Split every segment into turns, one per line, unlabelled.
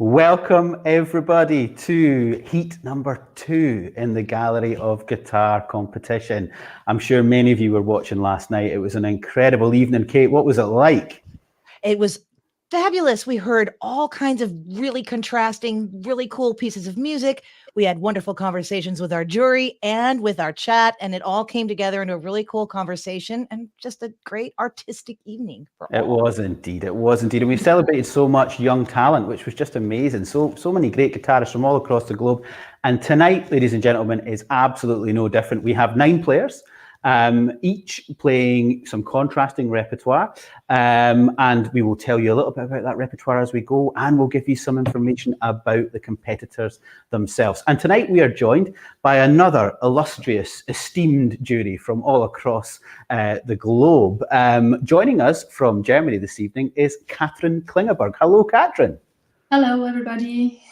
Welcome everybody to heat number 2 in the Gallery of Guitar competition. I'm sure many of you were watching last night. It was an incredible evening. Kate, what was it like?
It was fabulous. We heard all kinds of really contrasting, really cool pieces of music. We had wonderful conversations with our jury and with our chat, and it all came together into a really cool conversation and just a great artistic evening for all.
It was indeed. And we celebrated so much young talent, which was just amazing. So many great guitarists from all across the globe. And tonight, ladies and gentlemen, is absolutely no different. We have 9 players, each playing some contrasting repertoire, and we will tell you a little bit about that repertoire as we go, and we'll give you some information about the competitors themselves. And tonight we are joined by another illustrious, esteemed jury from all across the globe. Joining us from Germany this evening is Katrin Klingeberg. Hello, Katrin.
Hello, everybody.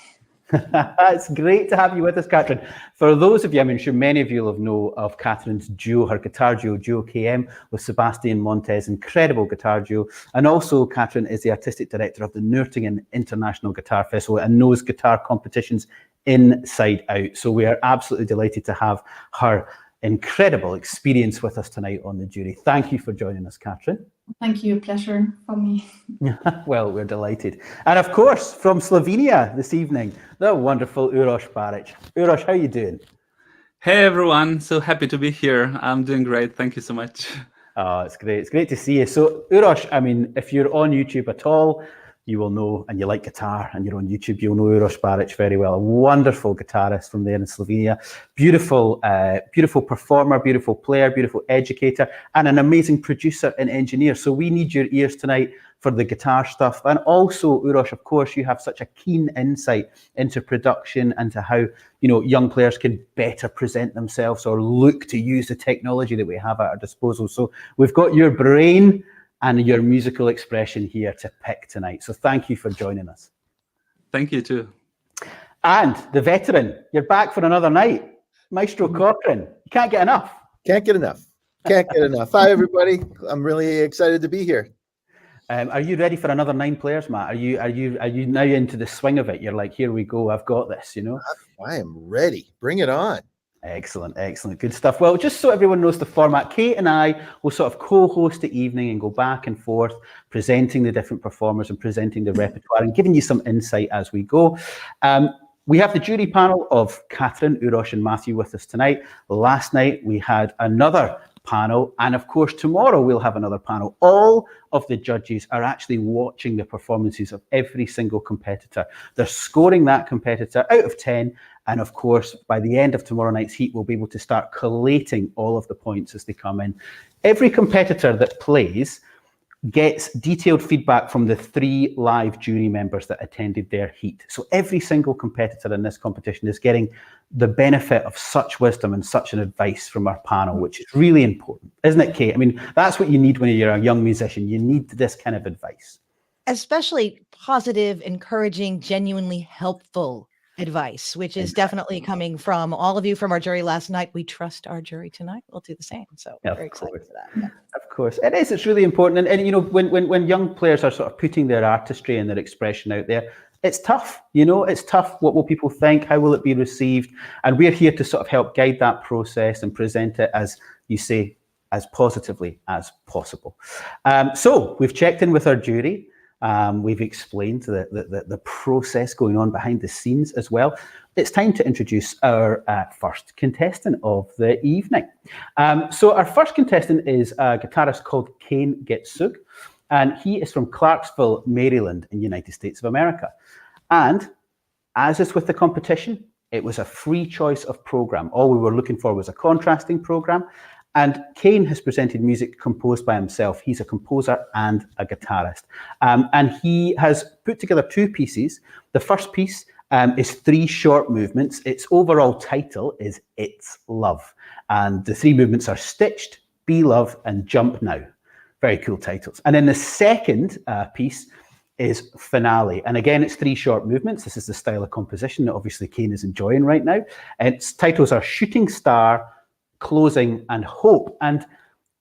It's great to have you with us, Katrin. For those of you, I'm sure many of you will know of Katrin's duo, her guitar duo KM, with Sebastian Montez, incredible guitar duo. And also, Katrin is the artistic director of the Nürtingen International Guitar Festival and knows guitar competitions inside out. So we are absolutely delighted to have her incredible experience with us tonight on the jury. Thank you for joining us, Katrin.
Thank you, pleasure for me.
Well, we're delighted. And of course, from Slovenia this evening, the wonderful Uros Baric. Uros, how are you doing?
Hey everyone, so happy to be here. I'm doing great, thank you so much.
Oh, it's great. It's great to see you. So Uros, if you're on YouTube at all, you will know, and you like guitar and you're on YouTube, you'll know Uros Baric very well. A wonderful guitarist from there in Slovenia. Beautiful, beautiful performer, beautiful player, beautiful educator, and an amazing producer and engineer. So we need your ears tonight for the guitar stuff. And also, Uros, of course, you have such a keen insight into production and to how, young players can better present themselves or look to use the technology that we have at our disposal. So we've got your brain and your musical expression here to pick tonight. So thank you for joining us.
Thank you too.
And the veteran, you're back for another night. Maestro Cochran, you can't get enough.
Can't get enough. Can't get enough. Hi, everybody. I'm really excited to be here.
Are you ready for another 9 players, Matt? Are you now into the swing of it? You're like, here we go, I've got this,
I am ready. Bring it on.
Excellent, excellent, good stuff. Well, just so everyone knows the format, Kate and I will sort of co-host the evening and go back and forth, presenting the different performers and presenting the repertoire and giving you some insight as we go. We have the jury panel of Katrin, Uros and Matthew with us tonight. Last night we had another panel, and of course tomorrow we'll have another panel. All of the judges are actually watching the performances of every single competitor. They're scoring that competitor out of 10, and of course by the end of tomorrow night's heat we'll be able to start collating all of the points as they come in. Every competitor that plays gets detailed feedback from the 3 live jury members that attended their heat. So every single competitor in this competition is getting the benefit of such wisdom and such an advice from our panel, which is really important, isn't it, Kate? That's what you need when you're a young musician. You need this kind of advice.
Especially positive, encouraging, genuinely helpful advice, which is definitely coming from all of you from our jury last night. We trust our jury tonight. We'll do the same. So very excited for that. Yeah.
Of course, it is. It's really important. And when young players are sort of putting their artistry and their expression out there, it's tough. It's tough. What will people think? How will it be received? And we're here to sort of help guide that process and present it, as you say, as positively as possible. So we've checked in with our jury. We've explained the process going on behind the scenes as well. It's time to introduce our first contestant of the evening. So our first contestant is a guitarist called Kane Getsug, and he is from Clarksville, Maryland, in the United States of America. And as is with the competition, it was a free choice of program. All we were looking for was a contrasting program. And Kane has presented music composed by himself. He's a composer and a guitarist. And he has put together 2 pieces. The first piece is 3 short movements. Its overall title is It's Love. And the 3 movements are Stitched, Be Love, and Jump Now. Very cool titles. And then the second piece is Finale. And again, it's 3 short movements. This is the style of composition that obviously Kane is enjoying right now. And its titles are Shooting Star, Closing, and Hope. And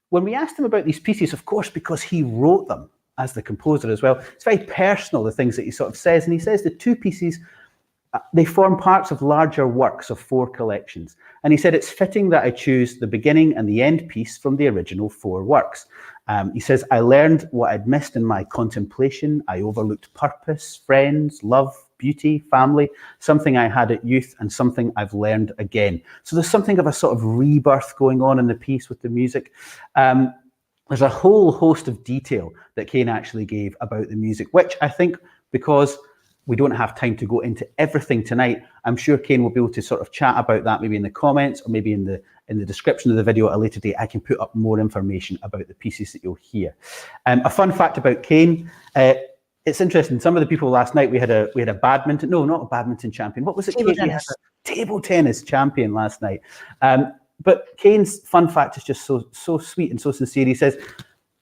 when we asked him about these pieces, of course, because he wrote them, as the composer as well. It's very personal, the things that he sort of says. And he says the two pieces, they form parts of larger works of 4 collections. And he said, it's fitting that I choose the beginning and the end piece from the original 4 works. He says, I learned what I'd missed in my contemplation. I overlooked purpose, friends, love, beauty, family, something I had at youth and something I've learned again. So there's something of a sort of rebirth going on in the piece with the music. There's a whole host of detail that Kane actually gave about the music, which I think, because we don't have time to go into everything tonight, I'm sure Kane will be able to sort of chat about that maybe in the comments or maybe in the description of the video at a later date. I can put up more information about the pieces that you'll hear. A fun fact about Kane, it's interesting. Some of the people last night, we had a badminton, no, not a badminton champion. What was it?
Table
Kate?
tennis.
We had a table tennis champion last night. But Kane's fun fact is just so sweet and so sincere. He says,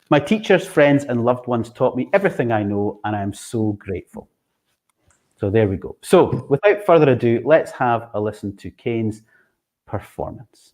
my teachers, friends, and loved ones taught me everything I know, and I am so grateful. So there we go. So without further ado, let's have a listen to Kane's performance.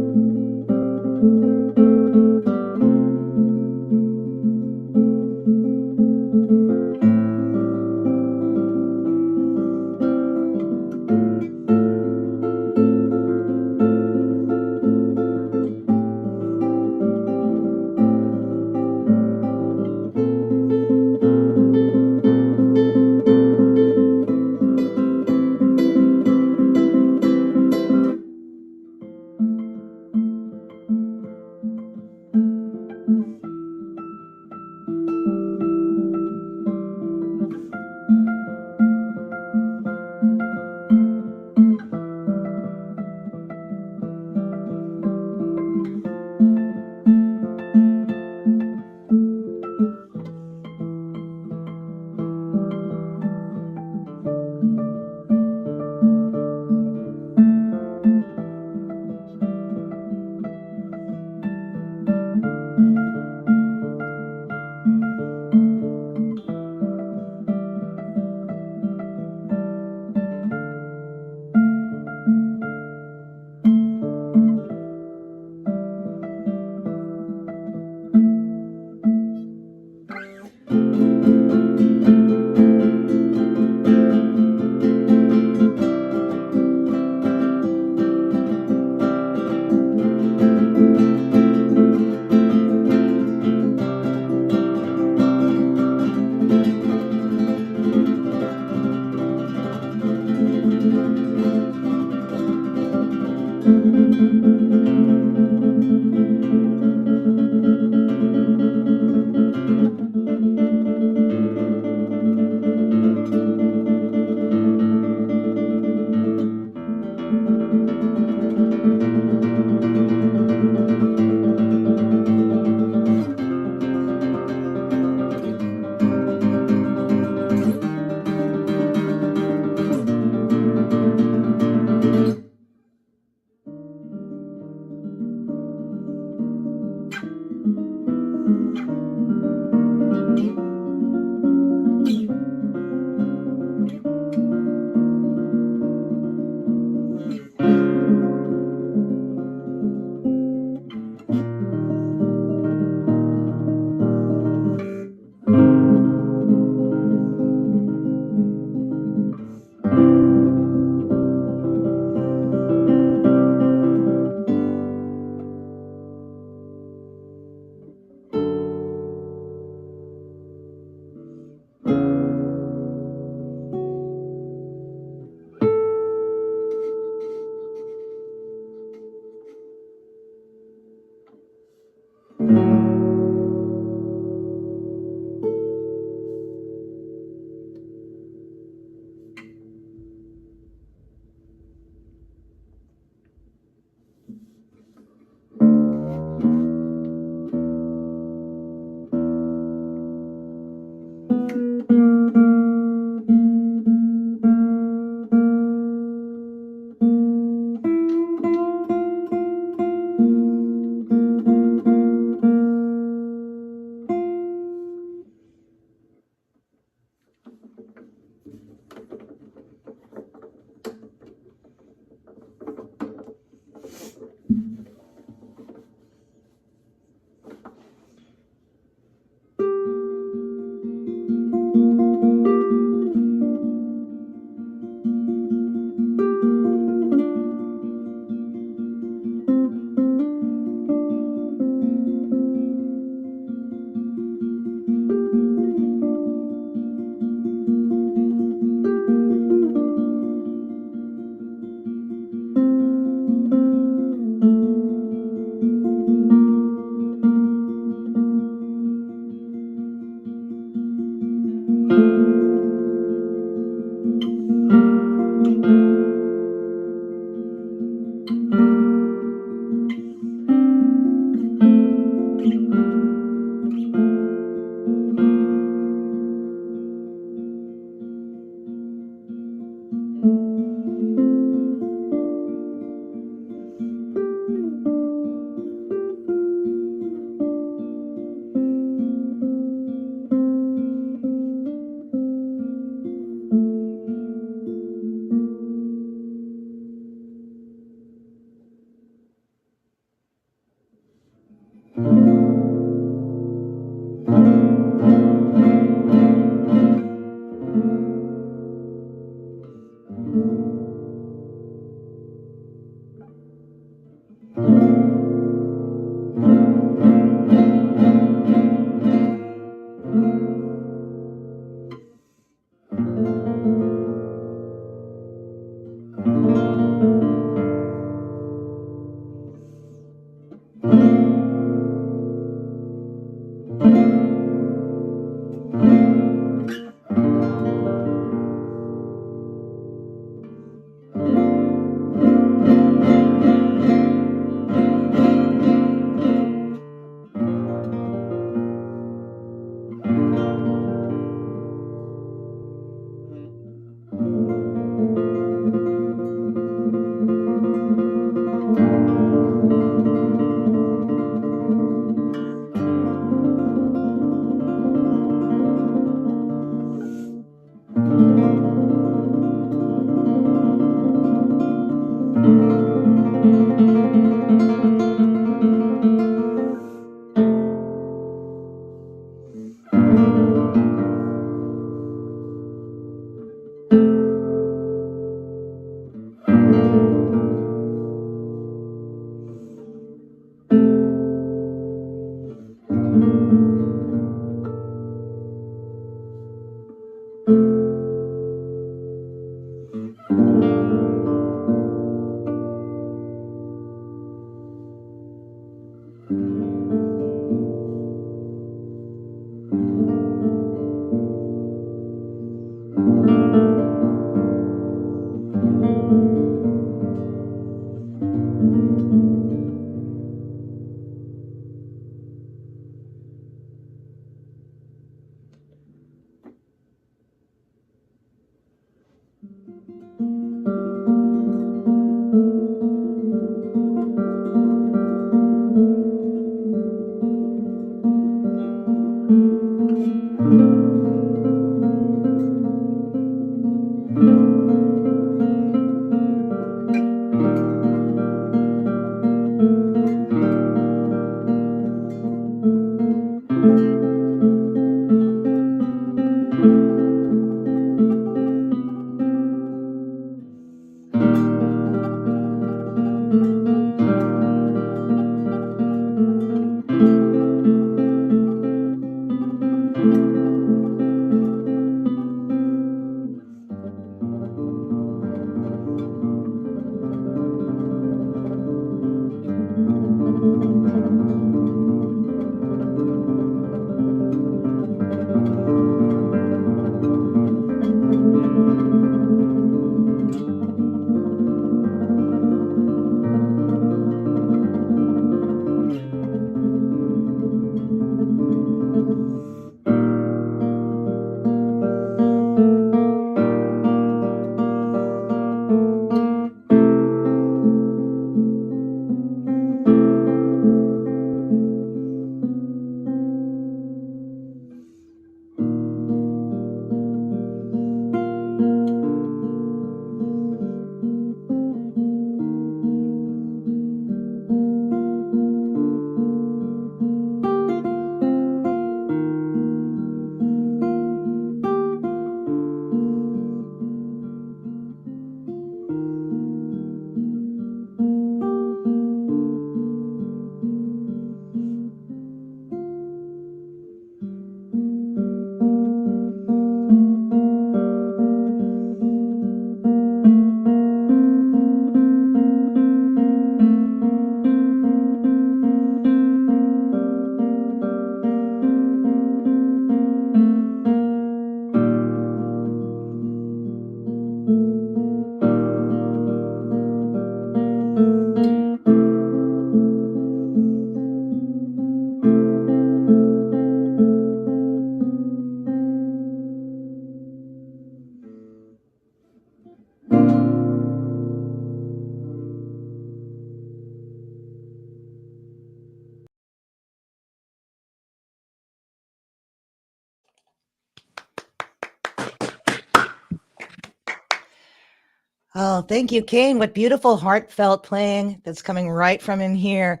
Oh, thank you, Kane. What beautiful, heartfelt playing that's coming right from in here.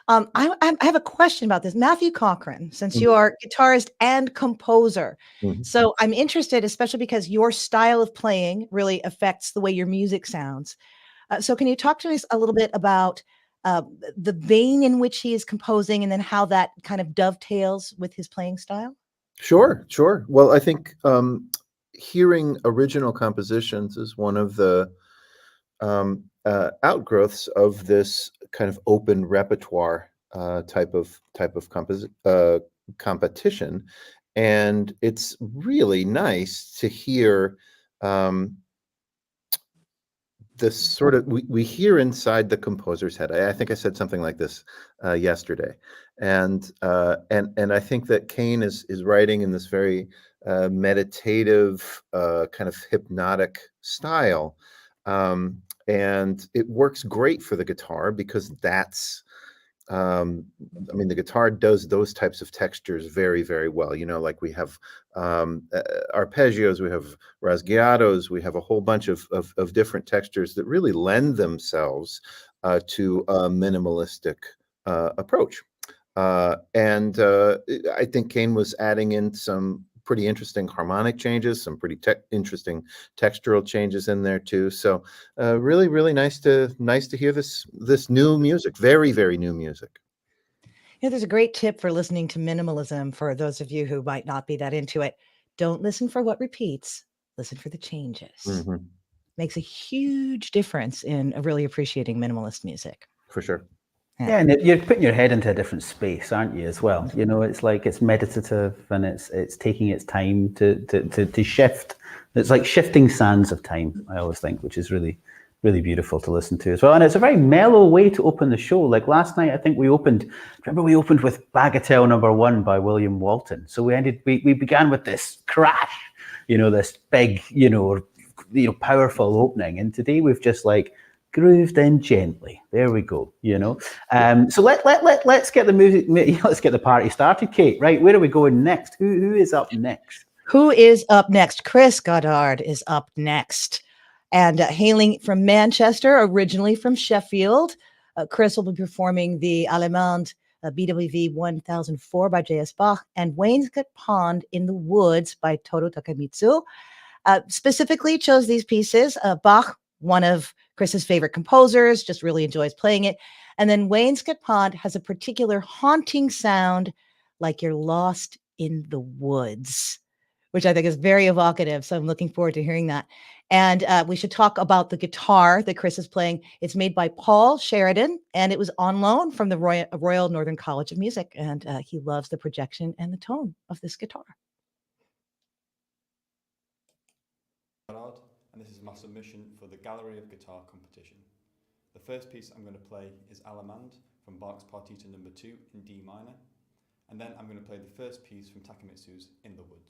I have a question about this. Matthew Cochran, since you are guitarist and composer, so I'm interested, especially because your style of playing really affects the way your music sounds. So can you talk to us a little bit about the vein in which he is composing and then how that kind of dovetails with his playing style?
Sure, sure. Well, I think hearing original compositions is one of the outgrowths of this kind of open repertoire type of competition, and it's really nice to hear this sort of we hear inside the composer's head. I think I said something like this yesterday, and I think that Kane is writing in this very meditative, kind of hypnotic style, and it works great for the guitar because that's. I mean, the guitar does those types of textures very, very well. You know, like we have arpeggios, we have rasgueados, we have a whole bunch of different textures that really lend themselves to a minimalistic approach. And I think Kane was adding in some pretty interesting harmonic changes, some pretty interesting textural changes in there too. So really, really nice to hear this new music, very, very new music.
Yeah, there's a great tip for listening to minimalism for those of you who might not be that into it. Don't listen for what repeats, listen for the changes. Makes a huge difference in really appreciating minimalist music.
For sure.
Yeah, and you're putting your head into a different space, aren't you, as well? You know, it's like it's meditative and it's taking its time to shift. It's like shifting sands of time, I always think, which is really, really beautiful to listen to as well. And it's a very mellow way to open the show. Like last night, I think we opened with Bagatelle No. 1 by William Walton. So we began with this crash, you know, this big, you know, powerful opening, and today we've just like grooved in gently. There we go. So let's get the music. Let's get the party started, Kate. Right, where are we going next? Who is up next?
Who is up next? Chris Godard is up next. And hailing from Manchester, originally from Sheffield, Chris will be performing the Allemande BWV 1004 by J.S. Bach and Wainscot Pond in the Woods by Toru Takemitsu. Specifically chose these pieces. Bach, one of Chris's favorite composers, just really enjoys playing it. And then Wainscot Pond has a particular haunting sound, like you're lost in the woods, which I think is very evocative. So I'm looking forward to hearing that. And we should talk about the guitar that Chris is playing. It's made by Paul Sheridan, and it was on loan from the Royal Northern College of Music. And he loves the projection and the tone of this guitar.
And this is my submission for the Gallery of Guitar competition. The first piece I'm going to play is Allemande from Bach's Partita No. 2 in D minor. And then I'm going to play the first piece from Takemitsu's In the Woods.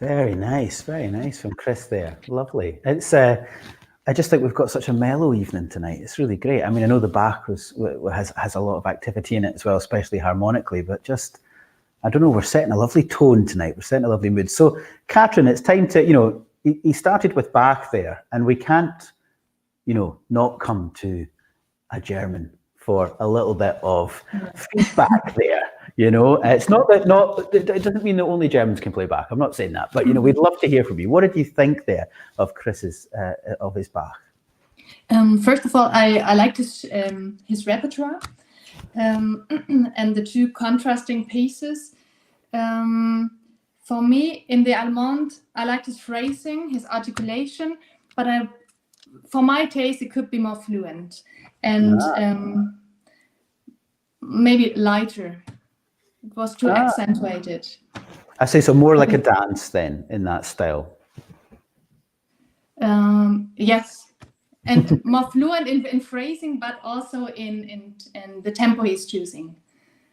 Very nice from Chris there. Lovely. It's I just think we've got such a mellow evening tonight. It's really great. I mean, I know the Bach has a lot of activity in it as well, especially harmonically, but just, I don't know, we're setting a lovely tone tonight. We're setting a lovely mood. So, Katrin, it's time to, he started with Bach there, and we can't, not come to a German for a little bit of feedback there. It's not that it doesn't mean that only Germans can play Bach. I'm not saying that, but we'd love to hear from you. What did you think there of Chris's of his Bach?
First of all, I liked his repertoire and the two contrasting pieces. For me, in the Allemande, I liked his phrasing, his articulation, but for my taste, it could be more fluent and maybe lighter. It was too accentuated.
I say so, more like a dance then in that style.
Yes, and more fluent in phrasing, but also in the tempo he's choosing.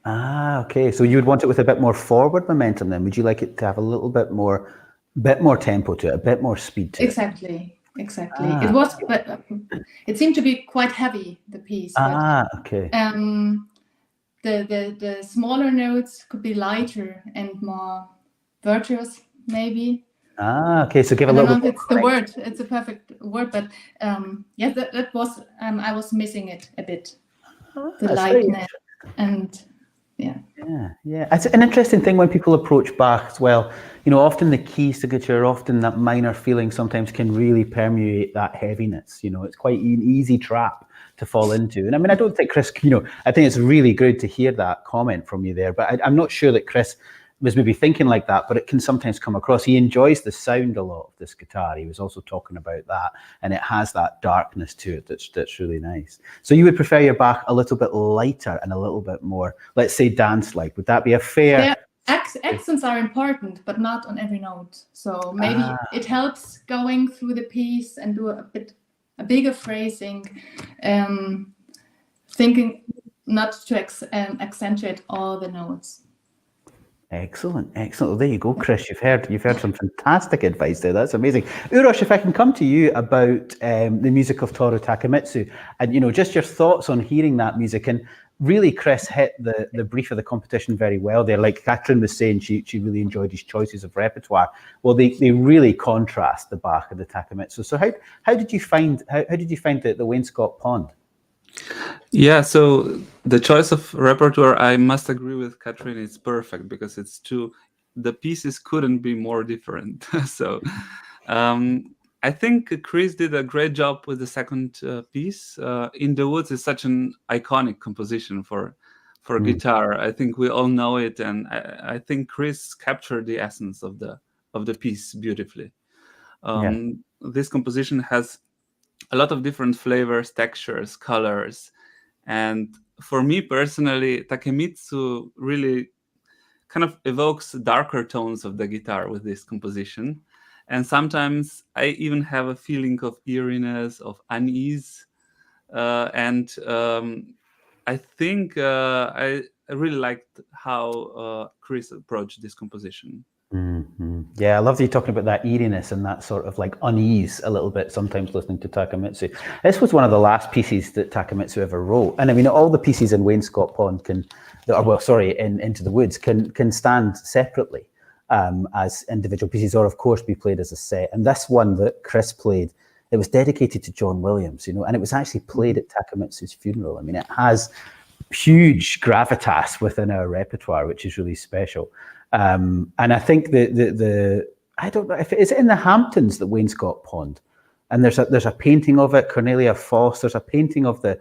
Okay. So you would want it with a bit more forward momentum then? Would you like it to have a little bit more tempo to it, a bit more speed to it?
Exactly. It was, but it seemed to be quite heavy, the piece.
Okay.
The smaller notes could be lighter and more virtuous, maybe.
Okay. So give a
I
little
don't know
bit.
if it's the word. It's a perfect word, but that was. I was missing it a bit. The lightness and.
Yeah. It's an interesting thing when people approach Bach as well. Often the key signature, often that minor feeling sometimes can really permeate that heaviness. It's quite an easy trap to fall into. And I mean, I don't think Chris, I think it's really good to hear that comment from you there, but I'm not sure that Chris was maybe thinking like that, but it can sometimes come across. He enjoys the sound a lot of this guitar. He was also talking about that, and it has that darkness to it that's really nice. So you would prefer your Bach a little bit lighter and a little bit more, let's say, dance-like. Would that be a fair?
Accents are important, but not on every note. So maybe it helps going through the piece and do a bigger phrasing, thinking not to accentuate all the notes.
Excellent. Well, there you go, Chris. You've heard some fantastic advice there. That's amazing. Uros, if I can come to you about the music of Toru Takemitsu, and just your thoughts on hearing that music. And really, Chris hit the brief of the competition very well there. Like Katrin was saying, she really enjoyed his choices of repertoire. Well, they really contrast the Bach and the Takemitsu. So how did you find the Wainscot Pond?
Yeah, so the choice of repertoire, I must agree with Katrin, it's perfect because the pieces couldn't be more different. So I think Chris did a great job with the second piece. In the Woods is such an iconic composition for guitar. I think we all know it, and I think Chris captured the essence of the piece beautifully. This composition has a lot of different flavors, textures, colors. And for me personally, Takemitsu really kind of evokes darker tones of the guitar with this composition. And sometimes I even have a feeling of eeriness, of unease. And I think I really liked how Chris approached this composition.
Mm-hmm. Yeah, I love you talking about that eeriness and that sort of like unease a little bit sometimes listening to Takemitsu. This was one of the last pieces that Takemitsu ever wrote. And I mean, all the pieces in Wainscot Pond in Into the Woods can stand separately as individual pieces, or of course be played as a set. And this one that Chris played, it was dedicated to John Williams, and it was actually played at Takemitsu's funeral. I mean, it has huge gravitas within our repertoire, which is really special. And I think I don't know if it's in the Hamptons, the Wainscot Pond, and there's a painting of it. Cornelia Foss. There's a painting of the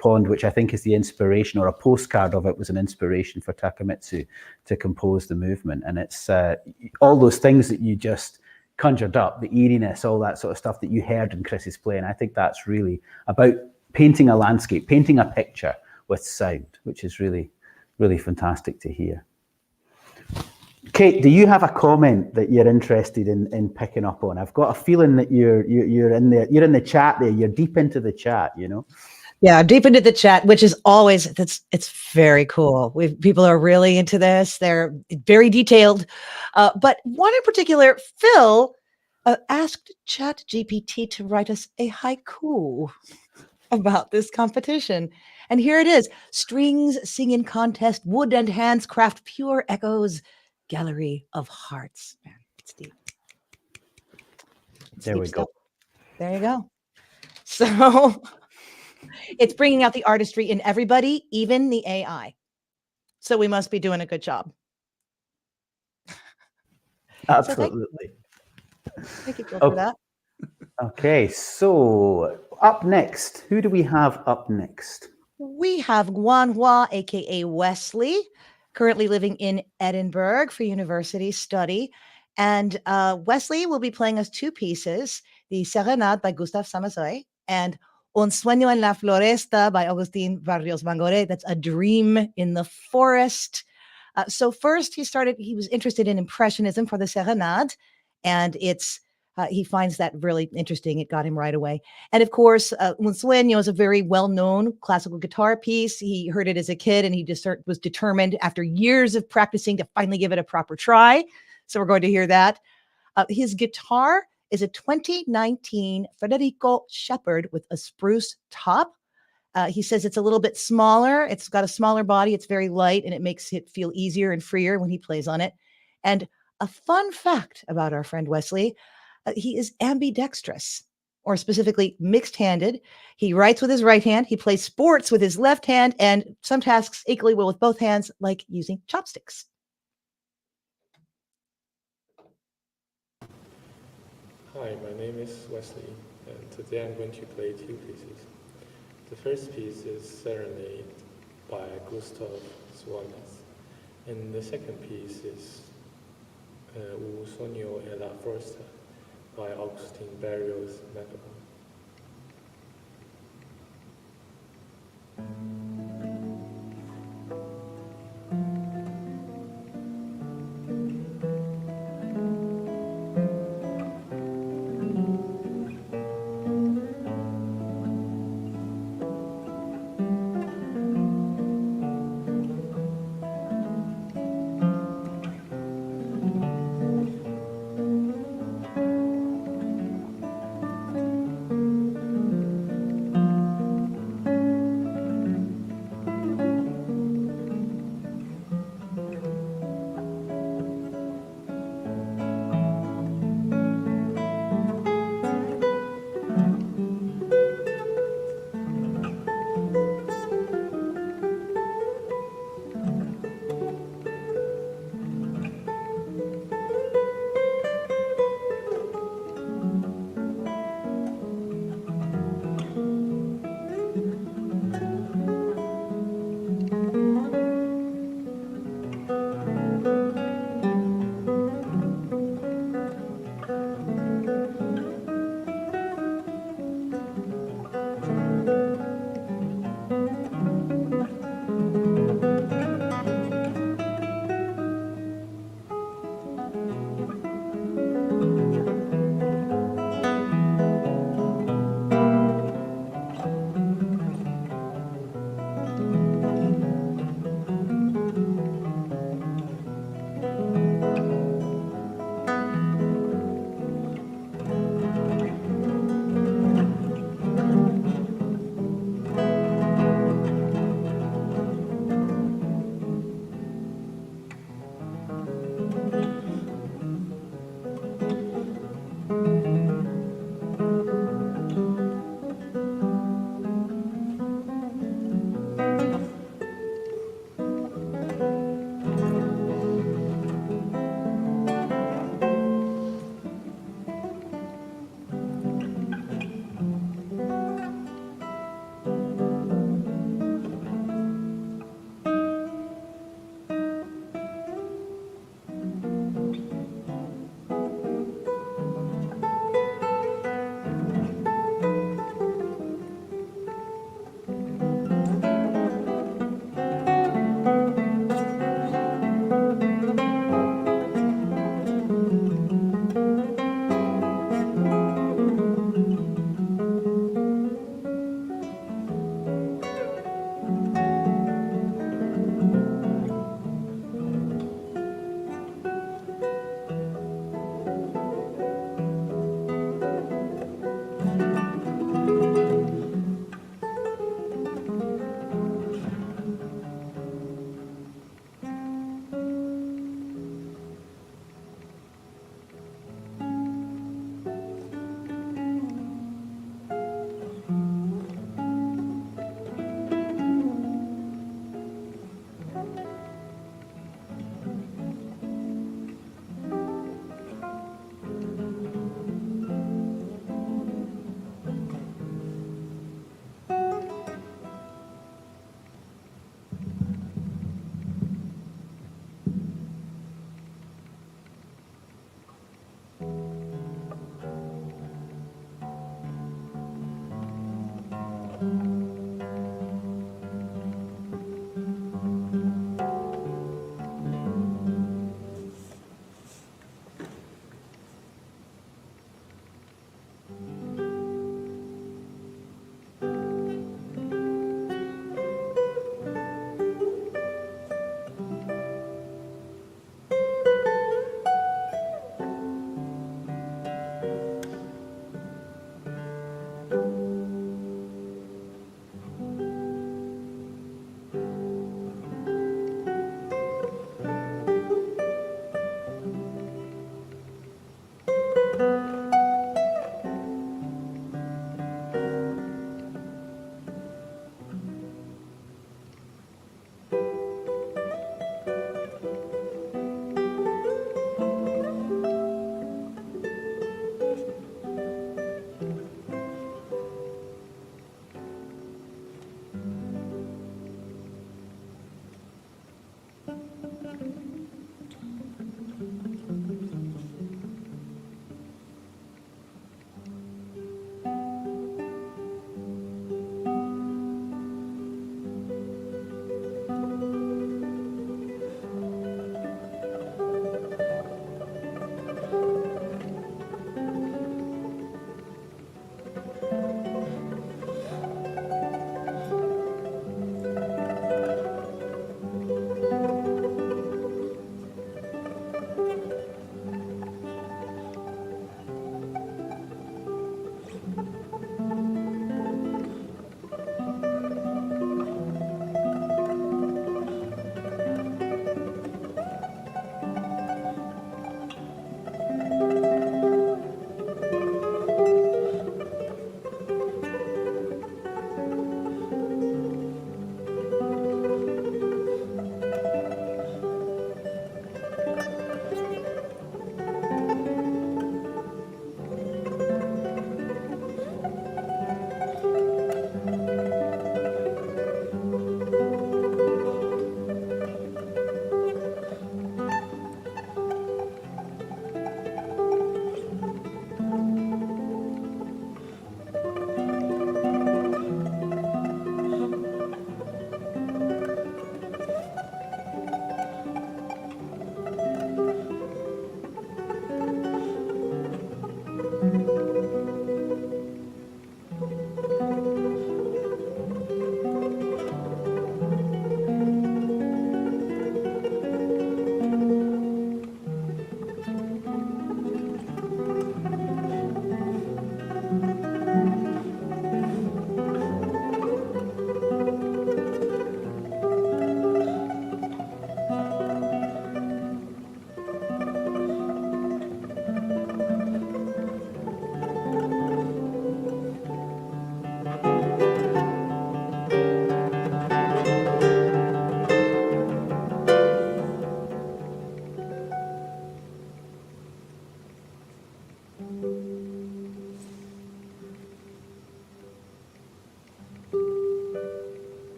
pond, which I think is the inspiration, or a postcard of it was an inspiration for Takemitsu to compose the movement. And it's all those things that you just conjured up, the eeriness, all that sort of stuff that you heard in Chris's playing. I think that's really about painting a landscape, painting a picture with sound, which is really, really fantastic to hear. Kate, do you have a comment that you're interested in picking up on? I've got a feeling that you're in the chat there. You're deep into the chat,
Yeah, deep into the chat, which is always it's very cool. People are really into this. They're very detailed. But one in particular, Phil, asked Chat GPT to write us a haiku about this competition. And here it is: strings sing in contest, wood and hands craft pure echoes, gallery of hearts. Man, it's deep. It's
There
deep
we go.
stuff. There you go. So it's bringing out the artistry in everybody, even the AI. So we must be doing a good job.
Absolutely.
Thank you, Phil, for that.
Okay, so up next, who do we have up next?
We have Guan Hua, aka Wesley, currently living in Edinburgh for university study. And Wesley will be playing us two pieces: the Serenade by Gustav Samazoy and Un sueño en la floresta by Agustin Barrios Mangore. That's a dream in the forest. So first he was interested in Impressionism for the Serenade, and he finds that really interesting. It got him right away. And of course, Un Sueño is a very well-known classical guitar piece. He heard it as a kid, and he just was determined after years of practicing to finally give it a proper try. So we're going to hear that. His guitar is a 2019 Federico Shepherd with a spruce top. He says it's a little bit smaller. It's got a smaller body. It's very light, and it makes it feel easier and freer when he plays on it. And a fun fact about our friend Wesley, he is ambidextrous, or specifically mixed-handed. He writes with his right hand. He plays sports with his left hand, and some tasks equally well with both hands, like using chopsticks.
Hi, my name is Wesley, and today I'm going to play two pieces. The first piece is Serenade by Gustav Samazoy, and the second piece is Un sueño en la floresta by Agustin Barrios Mangore.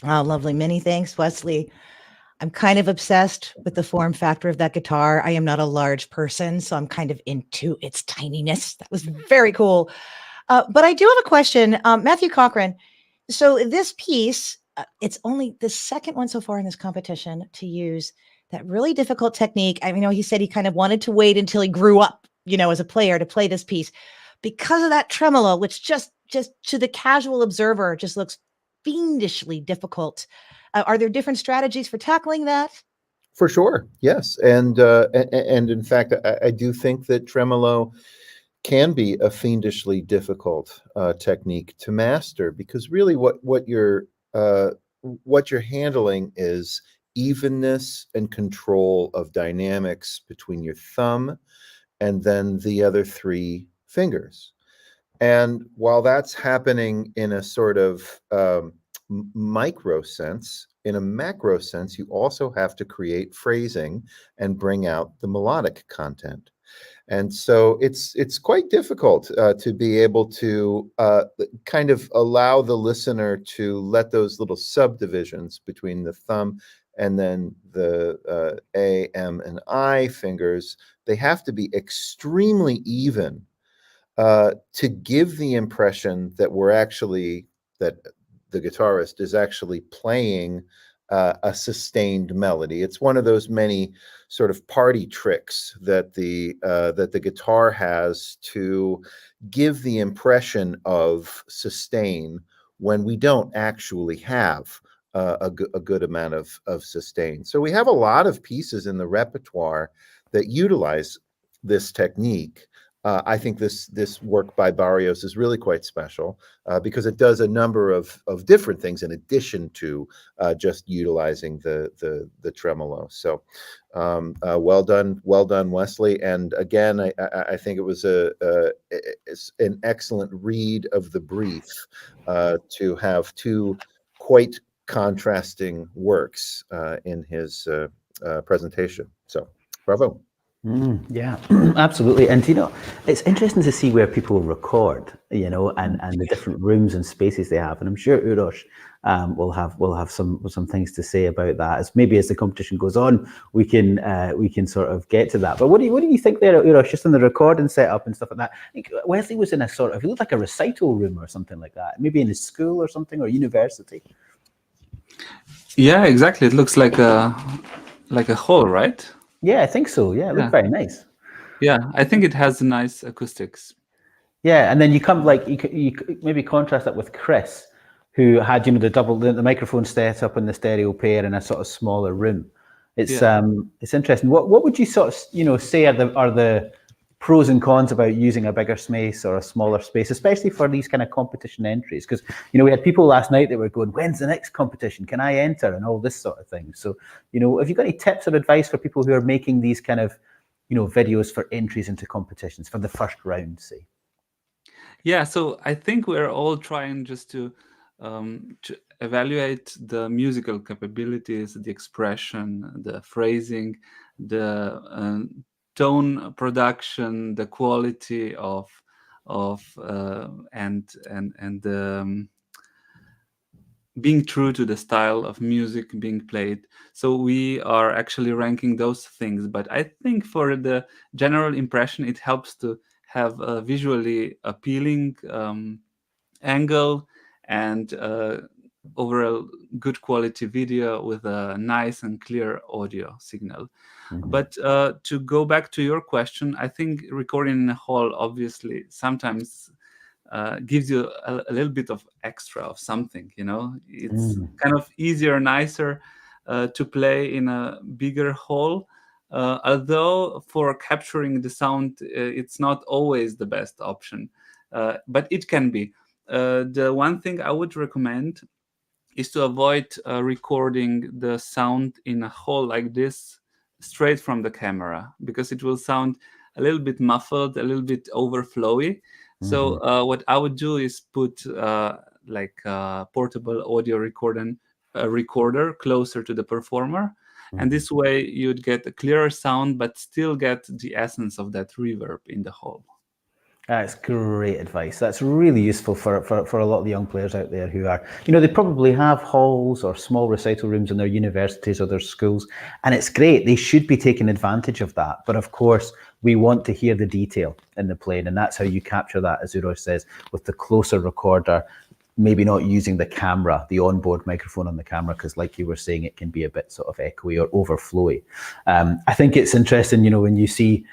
Oh, lovely. Many thanks, Wesley. I'm kind of obsessed with the form factor of that guitar. I am not a large person, so I'm kind of into its tininess. That was very cool. But I do have a question. Matthew Cochran, so this piece, it's only the second one so far in this competition to use that really difficult technique. I know he said he kind of wanted to wait until he grew up, as a player to play this piece because of that tremolo, which just to the casual observer just looks fiendishly difficult. Are there different strategies for tackling that?
For sure, yes, and in fact, I do think that tremolo can be a fiendishly difficult technique to master, because really what you're handling is evenness and control of dynamics between your thumb and then the other three fingers. And while that's happening in a sort of micro sense, in a macro sense, you also have to create phrasing and bring out the melodic content. And so it's quite difficult to be able to kind of allow the listener to let those little subdivisions between the thumb and then the A, M, and I fingers, they have to be extremely even to give the impression that that the guitarist is actually playing a sustained melody. It's one of those many sort of party tricks that the guitar has to give the impression of sustain when we don't actually have a good amount of sustain. So we have a lot of pieces in the repertoire that utilize this technique. I think this work by Barrios is really quite special because it does a number of different things in addition to just utilizing the tremolo. So well done, Wesley. And again, I think it was an excellent read of the brief to have two quite contrasting works in his presentation. So bravo.
Yeah, absolutely. And it's interesting to see where people record, and the different rooms and spaces they have. And I'm sure Uros will have some things to say about that. As the competition goes on, we can sort of get to that. But what do you think there, Uros, just on the recording setup and stuff like that? I think Wesley was in a sort of, it looked like a recital room or something like that, maybe in a school or something, or university.
Yeah, exactly. It looks like a hall, right?
Yeah, I think so. Yeah, it looked very nice.
Yeah, I think it has nice acoustics.
Yeah, and then you maybe contrast that with Chris, who had the microphone set up in the stereo pair in a sort of smaller room. It's interesting. What would you sort of say are the pros and cons about using a bigger space or a smaller space, especially for these kind of competition entries? Because we had people last night that were going, "When's the next competition? Can I enter?" and all this sort of thing. So have you got any tips or advice for people who are making these kind of videos for entries into competitions for the first round, say?
Yeah, so I think we're all trying just to evaluate the musical capabilities, the expression, the phrasing, the tone production, the quality of being true to the style of music being played. So we are actually ranking those things. But I think for the general impression, it helps to have a visually appealing angle and overall good quality video with a nice and clear audio signal. Mm-hmm. But to go back to your question, I think recording in a hall obviously sometimes gives you a little bit of extra of something, it's kind of easier, nicer to play in a bigger hall. Although for capturing the sound, it's not always the best option, but it can be. The one thing I would recommend is to avoid recording the sound in a hall like this straight from the camera, because it will sound a little bit muffled, a little bit overflowy. So what I would do is put like a portable audio recorder closer to the performer. And this way you'd get a clearer sound, but still get the essence of that reverb in the hall.
That's great advice. That's really useful for a lot of the young players out there who are, they probably have halls or small recital rooms in their universities or their schools, and it's great. They should be taking advantage of that. But of course, we want to hear the detail in the playing, and that's how you capture that, as Uros says, with the closer recorder, maybe not using the camera, the onboard microphone on the camera, because like you were saying, it can be a bit sort of echoey or overflowy. I think it's interesting, when you see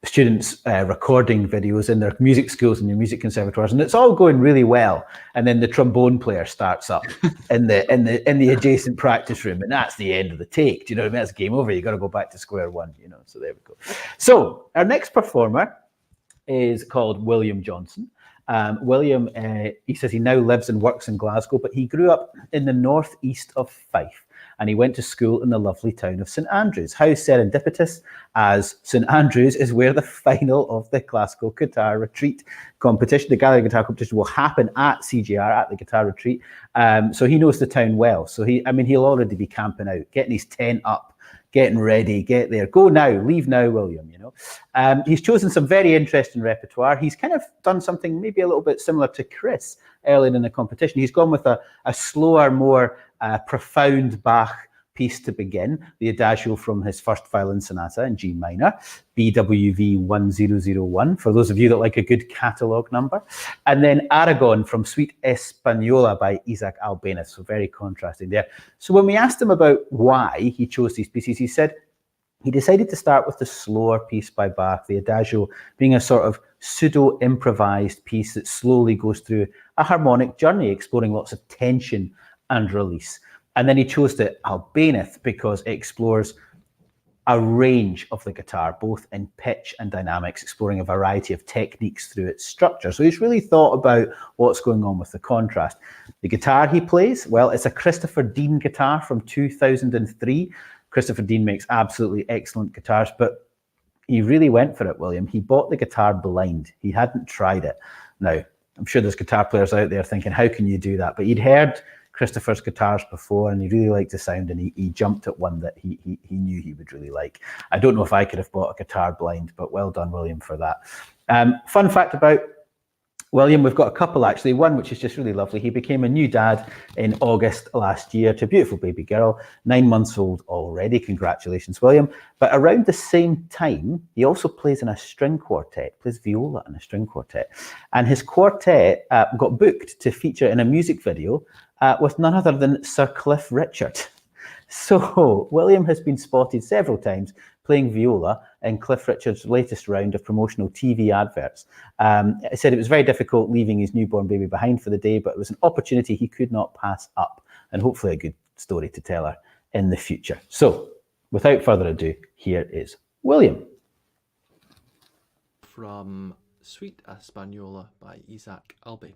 students recording videos in their music schools and their music conservatoires, and it's all going really well, and then the trombone player starts up in the adjacent practice room, and that's the end of the take. Do you know what I mean? That's game over. You got to go back to square one. So there we go. So our next performer is called William Johnston. William, he says he now lives and works in Glasgow, but he grew up in the northeast of Fife, and he went to school in the lovely town of St Andrews. How serendipitous, as St Andrews is where the final of the classical guitar retreat competition, the gallery guitar competition, will happen at CGR, at the guitar retreat. So he knows the town well. So he'll already be camping out, getting his tent up, getting ready, get there. Go now, leave now, William, He's chosen some very interesting repertoire. He's kind of done something maybe a little bit similar to Chris earlier in the competition. He's gone with a slower, more profound Bach piece to begin, the Adagio from his first violin sonata in G minor, BWV 1001, for those of you that like a good catalogue number. And then Aragon from Suite Española by Isaac Albéniz, so very contrasting there. So when we asked him about why he chose these pieces, he said he decided to start with the slower piece by Bach, the Adagio, being a sort of pseudo-improvised piece that slowly goes through a harmonic journey, exploring lots of tension and release. And then he chose the Albéniz because it explores a range of the guitar, both in pitch and dynamics, exploring a variety of techniques through its structure. So he's really thought about what's going on with the contrast. The guitar he plays, well, it's a Christopher Dean guitar from 2003. Christopher Dean makes absolutely excellent guitars, but he really went for it, William. He bought the guitar blind. He hadn't tried it. Now, I'm sure there's guitar players out there thinking, how can you do that? But he'd heard Christopher's guitars before, and he really liked the sound, and he jumped at one that he knew he would really like. I don't know if I could have bought a guitar blind, but well done, William, for that. Fun fact about William, we've got a couple actually, one which is just really lovely. He became a new dad in August last year to a beautiful baby girl, 9 months old already. Congratulations, William. But around the same time, he also plays in a string quartet, plays viola in a string quartet. And his quartet got booked to feature in a music video with none other than Sir Cliff Richard. So William has been spotted several times playing viola in Cliff Richard's latest round of promotional TV adverts. He said it was very difficult leaving his newborn baby behind for the day, but it was an opportunity he could not pass up, and hopefully a good story to tell her in the future. So without further ado, here is William.
From Suite Española by Isaac Albéniz.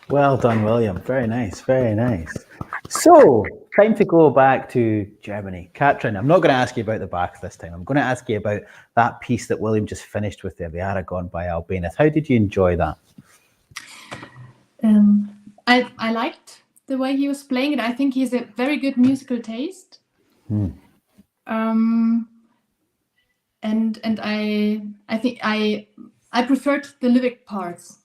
Well done, William. Very nice, very nice. So, time to go back to Germany. Katrin, I'm not going to ask you about the Bach this time. I'm going to ask you about that piece that William just finished with there, the Aragon by Albéniz. How did you enjoy that?
I liked the way he was playing it. I think he has a very good musical taste. And I think I preferred the lyric parts.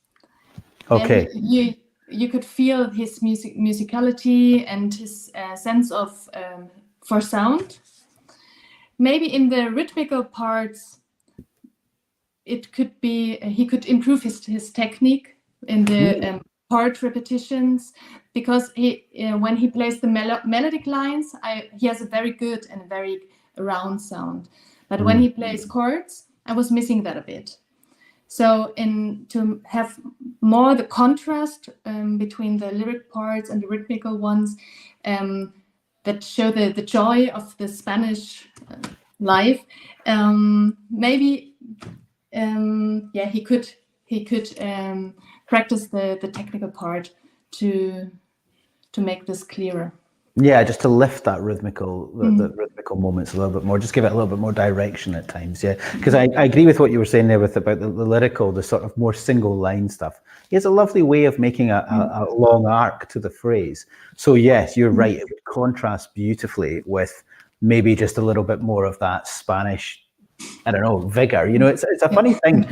Okay.
And you could feel his musicality and his sense of for sound. Maybe in the rhythmical parts, it could be he could improve his technique in the part repetitions, because he when he plays the melodic lines, he has a very good and very round sound. But when he plays chords, I was missing that a bit. So to have more the contrast between the lyric parts and the rhythmical ones that show the joy of the Spanish life, maybe he could practice the technical part to make this clearer.
Yeah, just to lift that rhythmical, the rhythmical moments a little bit more, just give it a little bit more direction at times. Yeah, because I agree with what you were saying there about the lyrical, the sort of more single line stuff. He has a lovely way of making a long arc to the phrase. So yes, you're right. It would contrast beautifully with maybe just a little bit more of that Spanish, I don't know, vigor. You know, it's a funny thing.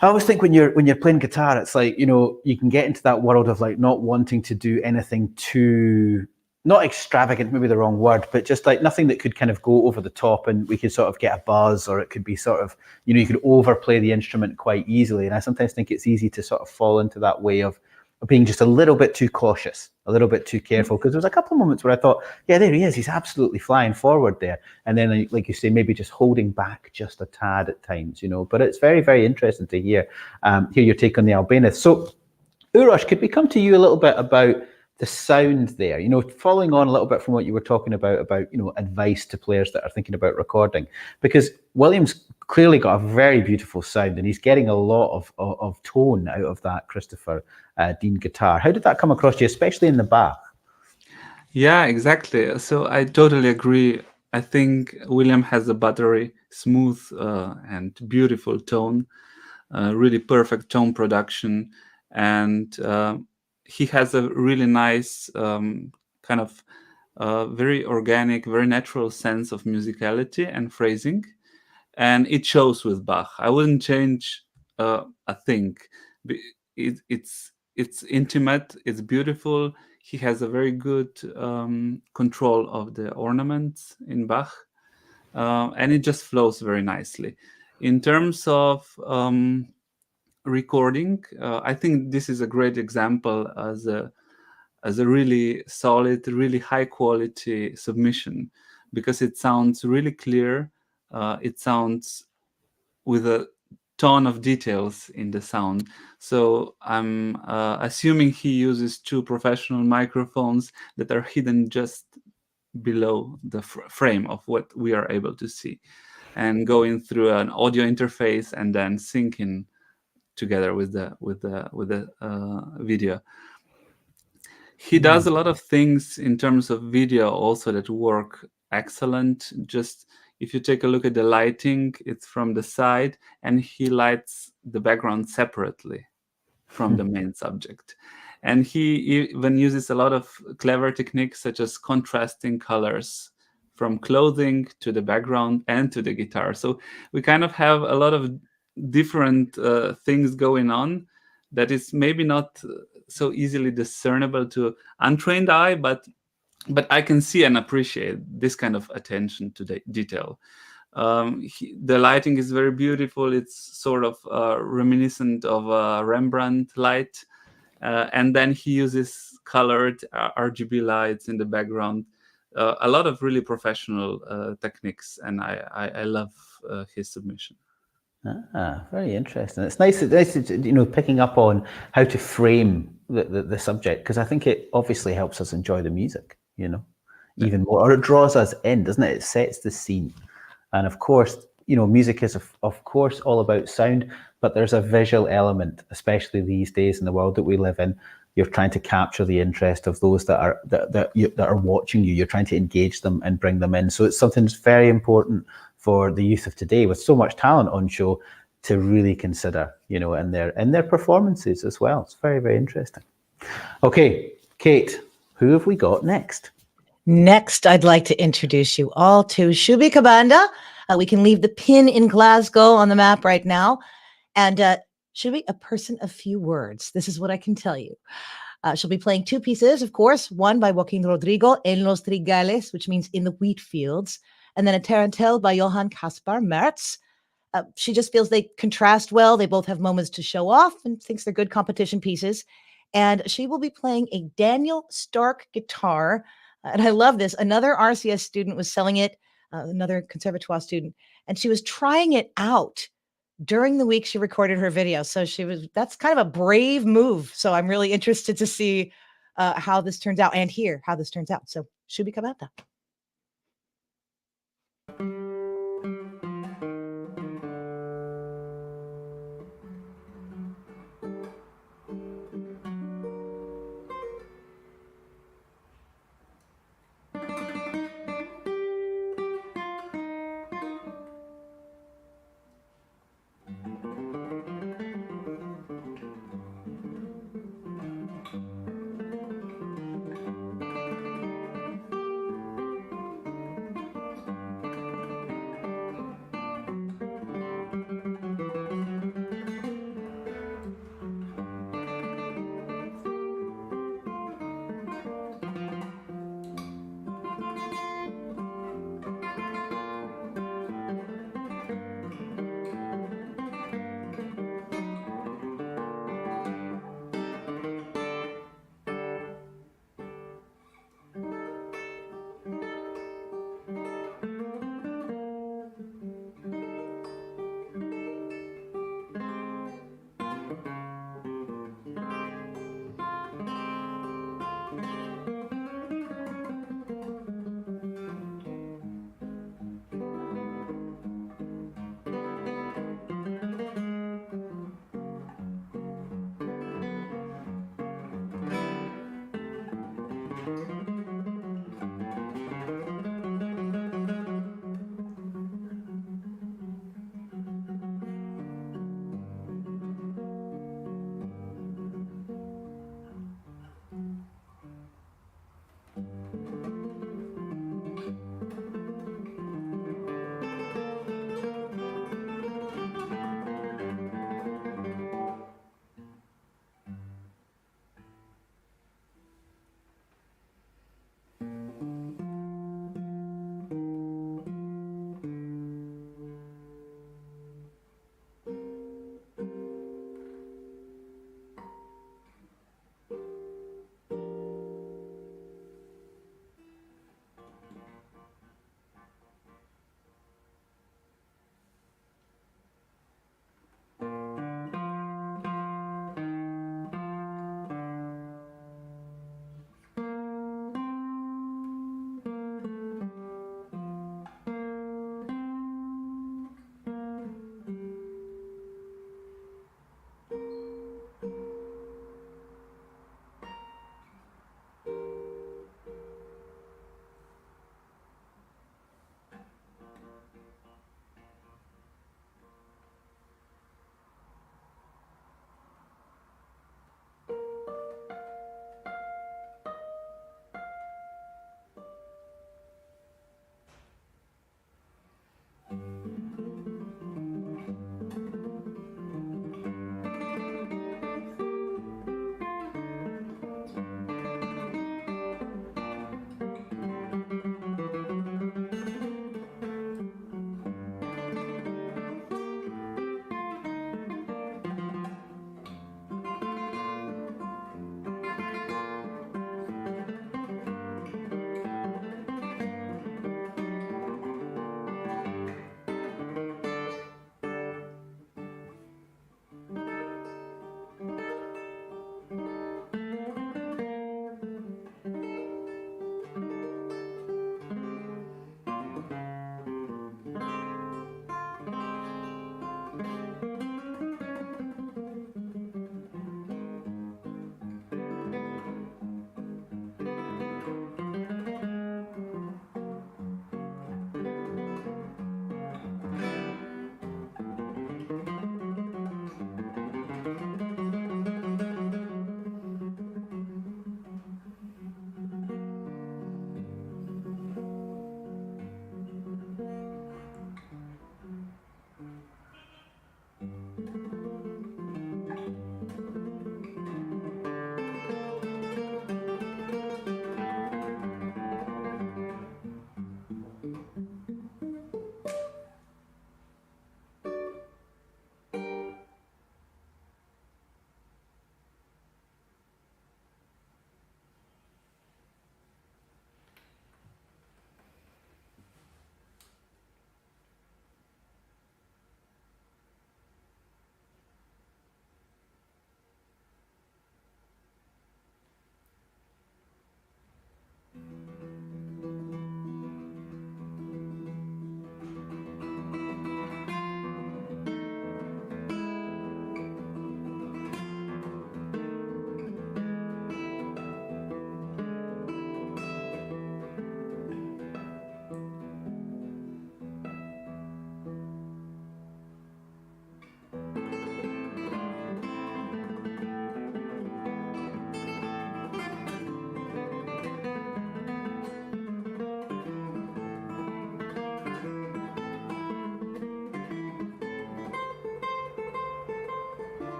I always think when you're playing guitar, it's like, you know, you can get into that world of like not wanting to do anything too, not extravagant, maybe the wrong word, but just like nothing that could kind of go over the top and we could sort of get a buzz, or it could be sort of, you know, you could overplay the instrument quite easily. And I sometimes think it's easy to sort of fall into that way of being just a little bit too cautious, a little bit too careful. Because there was a couple of moments where I thought, yeah, there he is. He's absolutely flying forward there. And then, like you say, maybe just holding back just a tad at times, you know. But it's very, very interesting to hear your take on the Albéniz. So, Uros, could we come to you a little bit about the sound there, you know, following on a little bit from what you were talking about, you know, advice to players that are thinking about recording, because William's clearly got a very beautiful sound and he's getting a lot of tone out of that Christopher Dean guitar. How did that come across to you, especially in the Bach?
Yeah, exactly. So I totally agree. I think William has a buttery, smooth and beautiful tone, really perfect tone production, and he has a really nice kind of very organic, very natural sense of musicality and phrasing, and it shows with Bach. I wouldn't change a thing. It's intimate, it's beautiful. He has a very good control of the ornaments in Bach, and it just flows very nicely. In terms of recording, I think this is a great example as a really solid, really high quality submission, because it sounds really clear. It sounds with a ton of details in the sound. So I'm assuming he uses 2 professional microphones that are hidden just below the frame of what we are able to see, and going through an audio interface and then syncing together with the video. He does a lot of things in terms of video also that work excellent. Just if you take a look at the lighting, it's from the side, and he lights the background separately from the main subject. And he even uses a lot of clever techniques, such as contrasting colors from clothing to the background and to the guitar. So we kind of have a lot of different things going on that is maybe not so easily discernible to untrained eye, but I can see and appreciate this kind of attention to the detail. The lighting is very beautiful. It's sort of reminiscent of a Rembrandt light. And then he uses colored RGB lights in the background. A lot of really professional techniques, and I love his submission.
Very interesting. It's nice picking up on how to frame the subject, because I think it obviously helps us enjoy the music, even more, or it draws us in, doesn't it? It sets the scene. And of course, music is of course all about sound, but there's a visual element, especially these days in the world that we live in. You're trying to capture the interest of those that are watching you. You're trying to engage them and bring them in. So it's something that's very important for the youth of today, with so much talent on show, to really consider, in their performances as well. It's very, very interesting. Okay, Kate, who have we got next?
Next, I'd like to introduce you all to Shubbe Kabanda. We can leave the pin in Glasgow on the map right now. And Shubbe, a person of few words. This is what I can tell you. She'll be playing 2 pieces, of course, one by Joaquin Rodrigo, En los Trigales, which means in the wheat fields, and then a tarantelle by Johann Caspar Merz. She just feels they contrast well. They both have moments to show off and thinks they're good competition pieces. And she will be playing a Daniel Stark guitar. And I love this. Another RCS student was selling it, another conservatoire student, and she was trying it out during the week she recorded her video. So that's kind of a brave move. So I'm really interested to see how this turns out and hear how this turns out. So Shubbe Kabanda.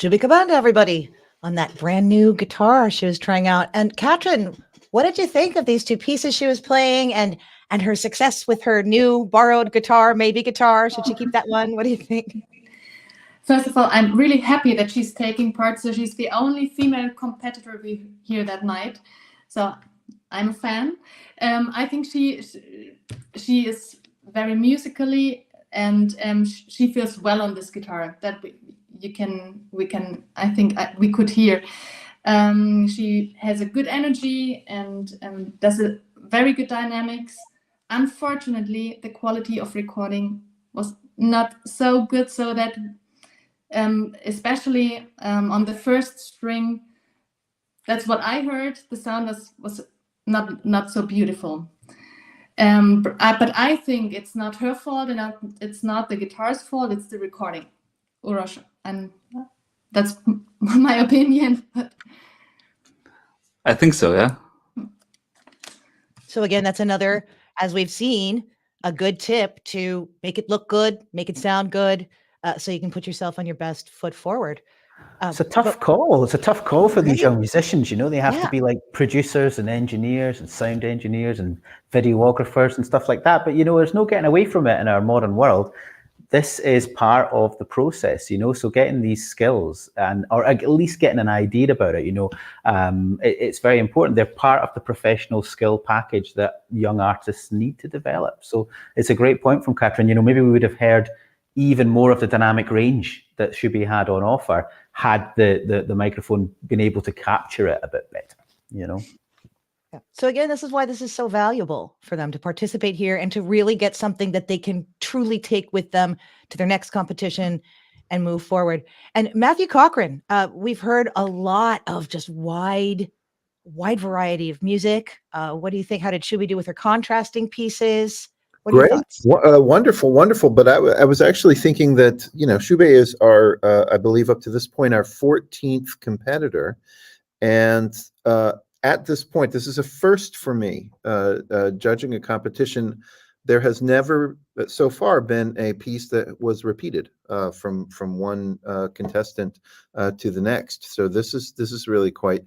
Shubbe Kabanda, everybody, on that brand new guitar she was trying out. And Katrin, what did you think of these two pieces she was playing and her success with her new borrowed guitar, maybe guitar? Should she keep that one? What do you think?
First of all, I'm really happy that she's taking part. So she's the only female competitor we hear that night. So I'm a fan. I think she is very musically, and she feels well on this guitar. That we could hear. She has a good energy and does a very good dynamics. Unfortunately, the quality of recording was not so good, so that especially on the first string, that's what I heard. The sound was not so beautiful. But I think it's not her fault, and it's not the guitar's fault. It's the recording, Uros, and that's my opinion.
I think so, yeah.
So again, that's another, as we've seen, a good tip to make it look good, make it sound good, so you can put yourself on your best foot forward.
It's a tough call. It's a tough call for these young musicians. You know, they have
Yeah.
to be like producers and engineers and sound engineers and videographers and stuff like that. But, you know, there's no getting away from it in our modern world. This is part of the process, you know, so getting these skills or at least getting an idea about it, you know, it's very important. They're part of the professional skill package that young artists need to develop. So it's a great point from Katrin. You know, maybe we would have heard even more of the dynamic range that Shubi had on offer had the microphone been able to capture it a bit better, you know.
Yeah. So again, this is why this is so valuable for them to participate here and to really get something that they can truly take with them to their next competition and move forward. And Matthew Cochran, we've heard a lot of just wide variety of music. What do you think? How did Shubi do with her contrasting pieces? What are your
Great,
thoughts?
wonderful. But I was actually thinking that, you know, Shubbe is our, I believe up to this point, our 14th competitor. And at this point, this is a first for me, judging a competition. There has never so far been a piece that was repeated from one contestant to the next. So this is really quite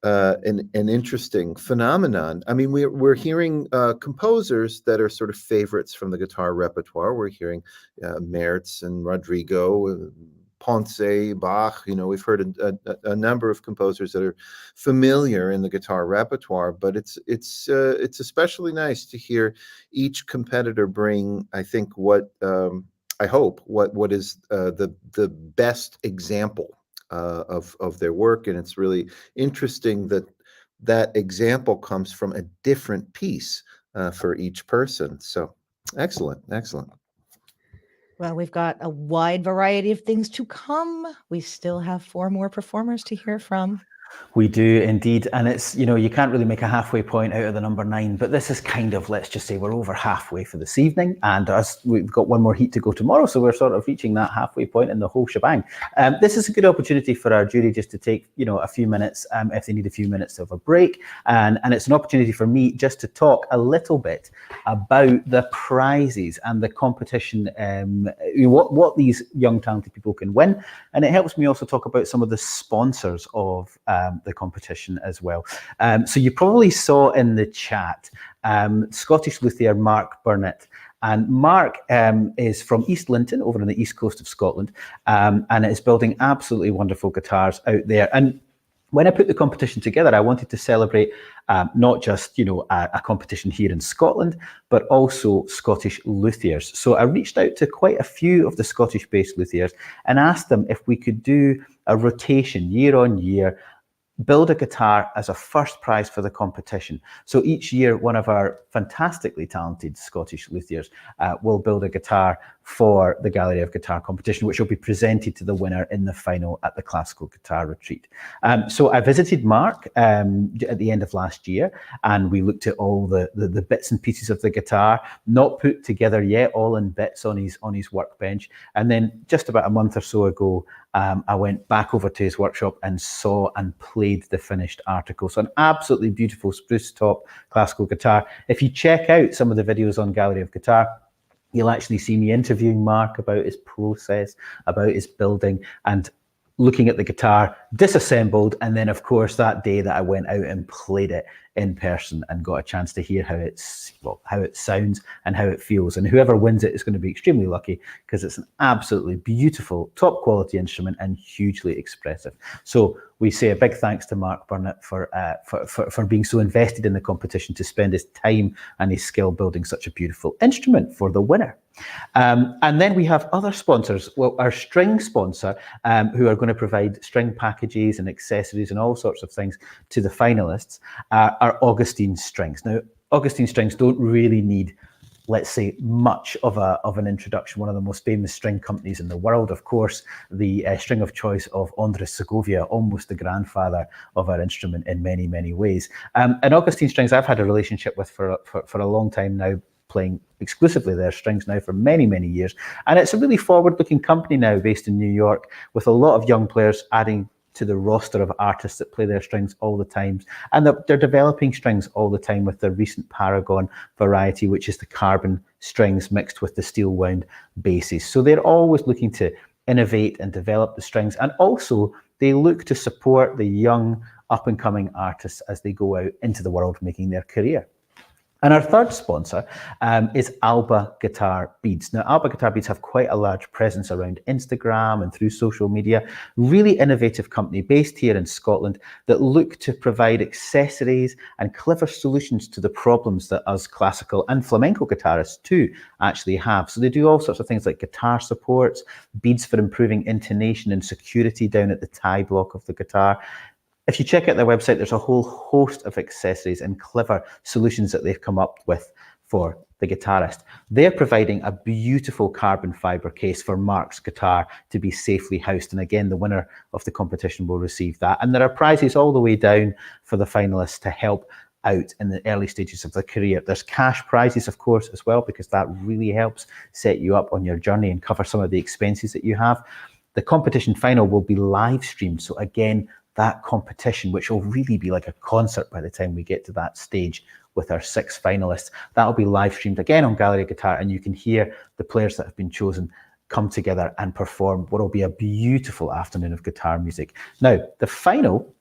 an interesting phenomenon. I mean, we're hearing composers that are sort of favorites from the guitar repertoire. We're hearing Mertz and Rodrigo, Ponce, Bach. You know, we've heard a number of composers that are familiar in the guitar repertoire, but it's especially nice to hear each competitor bring, I think, what I hope what is the best example of their work. And it's really interesting that example comes from a different piece for each person. So excellent.
Well, we've got a wide variety of things to come. We still have 4 more performers to hear from.
We do indeed. And it's, you know, you can't really make a halfway point out of the number 9, but this is kind of, let's just say we're over halfway for this evening. And we've got one more heat to go tomorrow. So we're sort of reaching that halfway point in the whole shebang. This is a good opportunity for our jury just to take, you know, a few minutes if they need a few minutes of a break. And it's an opportunity for me just to talk a little bit about the prizes and the competition, what these young talented people can win. And it helps me also talk about some of the sponsors of the competition as well. So you probably saw in the chat Scottish luthier Mark Burnett. And Mark is from East Linton, over on the east coast of Scotland, and is building absolutely wonderful guitars out there. And when I put the competition together, I wanted to celebrate not just, you know, a competition here in Scotland, but also Scottish luthiers. So I reached out to quite a few of the Scottish-based luthiers and asked them if we could do a rotation year on year, build a guitar as a first prize for the competition. So each year, one of our fantastically talented Scottish luthiers will build a guitar for the Gallery of Guitar competition, which will be presented to the winner in the final at the Classical Guitar Retreat. So I visited Mark at the end of last year, and we looked at all the bits and pieces of the guitar, not put together yet, all in bits on his workbench. And then just about a month or so ago, I went back over to his workshop and saw and played the finished article. So an absolutely beautiful spruce top classical guitar. If you check out some of the videos on Gallery of Guitar, you'll actually see me interviewing Mark about his process, about his building, and looking at the guitar disassembled, and then of course that day that I went out and played it in person and got a chance to hear how it sounds and how it feels. And whoever wins it is going to be extremely lucky, because it's an absolutely beautiful, top quality instrument and hugely expressive. So we say a big thanks to Mark Burnett for being so invested in the competition, to spend his time and his skill building such a beautiful instrument for the winner. And then we have other sponsors. Well, our string sponsor, who are going to provide string packages and accessories and all sorts of things to the finalists, are Augustine Strings. Now, Augustine Strings don't really need, let's say, much of an introduction. One of the most famous string companies in the world, of course, the string of choice of Andres Segovia, almost the grandfather of our instrument in many, many ways. And Augustine Strings, I've had a relationship with for a long time now, playing exclusively their strings now for many, many years. And it's a really forward-looking company now, based in New York, with a lot of young players adding to the roster of artists that play their strings all the time. And they're developing strings all the time with their recent Paragon variety, which is the carbon strings mixed with the steel wound basses. So they're always looking to innovate and develop the strings. And also they look to support the young up-and-coming artists as they go out into the world making their career. And our third sponsor is Alba Guitar Beads. Now, Alba Guitar Beads have quite a large presence around Instagram and through social media. Really innovative company based here in Scotland that look to provide accessories and clever solutions to the problems that us classical and flamenco guitarists too actually have. So they do all sorts of things like guitar supports, beads for improving intonation and security down at the tie block of the guitar. If you check out their website, there's a whole host of accessories and clever solutions that they've come up with for the guitarist. They're providing a beautiful carbon fiber case for Mark's guitar to be safely housed. And again, the winner of the competition will receive that. And there are prizes all the way down for the finalists to help out in the early stages of their career. There's cash prizes, of course, as well, because that really helps set you up on your journey and cover some of the expenses that you have. The competition final will be live streamed. So again, that competition, which will really be like a concert by the time we get to that stage with our 6 finalists, that'll be live streamed again on Gallery Guitar, and you can hear the players that have been chosen come together and perform what will be a beautiful afternoon of guitar music. Now, the final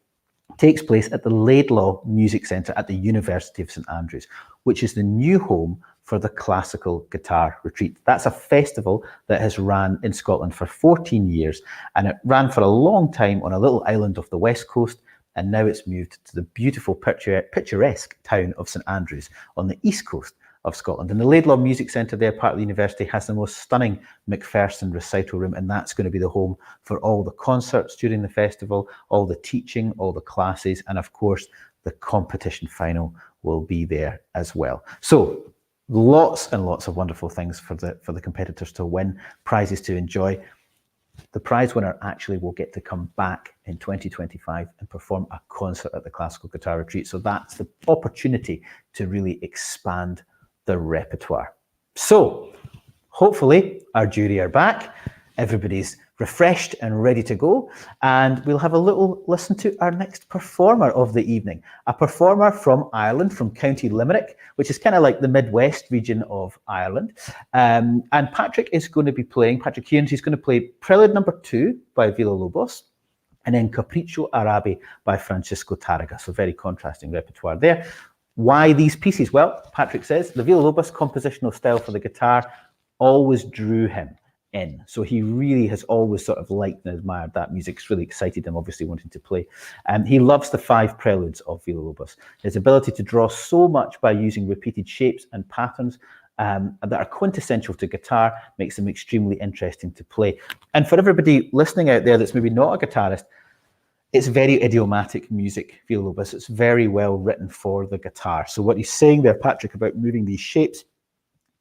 takes place at the Laidlaw Music Centre at the University of St Andrews, which is the new home for the Classical Guitar Retreat. That's a festival that has ran in Scotland for 14 years, and it ran for a long time on a little island off the west coast, and now it's moved to the beautiful picturesque town of St Andrews on the east coast of Scotland. And the Laidlaw Music Centre there, part of the university, has the most stunning Macpherson recital room, and that's going to be the home for all the concerts during the festival, all the teaching, all the classes, and of course the competition final will be there as well. So lots and lots of wonderful things for the competitors to win, prizes to enjoy. The prize winner actually will get to come back in 2025 and perform a concert at the Classical Guitar Retreat. So that's the opportunity to really expand the repertoire. So hopefully our jury are back. Everybody's refreshed and ready to go, and we'll have a little listen to our next performer of the evening, a performer from Ireland, from County Limerick, which is kind of like the Midwest region of Ireland. And Patrick is going to be playing, Patrick Kearns, he's going to play Prelude No. 2 by Villa-Lobos, and then Capriccio Arabe by Francisco Tarraga. So very contrasting repertoire there. Why these pieces? Well, Patrick says the Villa-Lobos compositional style for the guitar always drew him in. So he really has always sort of liked and admired that music. It's really excited him, obviously wanting to play. He loves the 5 preludes of Villa-Lobos. His ability to draw so much by using repeated shapes and patterns that are quintessential to guitar makes them extremely interesting to play. And for everybody listening out there that's maybe not a guitarist, it's very idiomatic music, Villa-Lobos. It's very well written for the guitar. So what he's saying there, Patrick, about moving these shapes,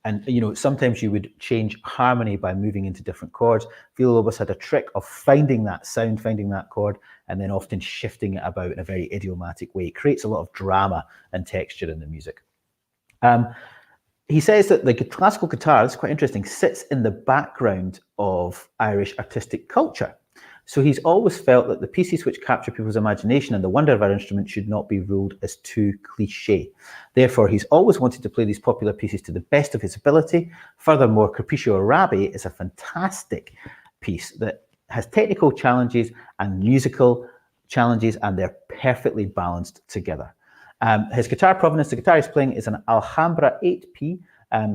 and sometimes you would change harmony by moving into different chords. Villa-Lobos had a trick of finding that sound, finding that chord, and then often shifting it about in a very idiomatic way. It creates a lot of drama and texture in the music. He says that the classical guitar, it's quite interesting, sits in the background of Irish artistic culture. So he's always felt that the pieces which capture people's imagination and the wonder of our instrument should not be ruled as too cliche. Therefore, he's always wanted to play these popular pieces to the best of his ability. Furthermore, Capriccio Arabe is a fantastic piece that has technical challenges and musical challenges, and they're perfectly balanced together. His guitar provenance, the guitar he's playing is an Alhambra 8P.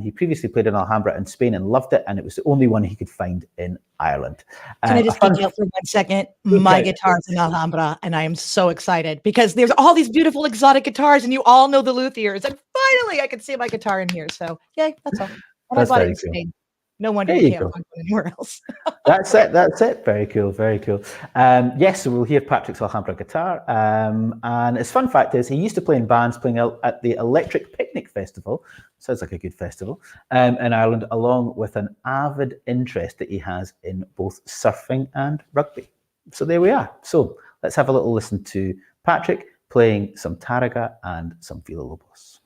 He previously played an Alhambra in Spain and loved it, and it was the only one he could find in Ireland.
Can I just geek out for 1 second? My guitar's an Alhambra, and I am so excited because there's all these beautiful exotic guitars, and you all know the luthiers, and finally I can see my guitar in here. So yay, that's all. And
That's
I bought it
very
in
cool.
Spain. No wonder
There
you
you
can't
go.
find one anywhere else.
That's it. Very cool. Yes, so we'll hear Patrick's Alhambra guitar. And his fun fact is he used to play in bands playing at the Electric Picnic Festival. Sounds like a good festival. In Ireland, along with an avid interest that he has in both surfing and rugby. So there we are. So let's have a little listen to Patrick playing some Taraga and some Villa Lobos.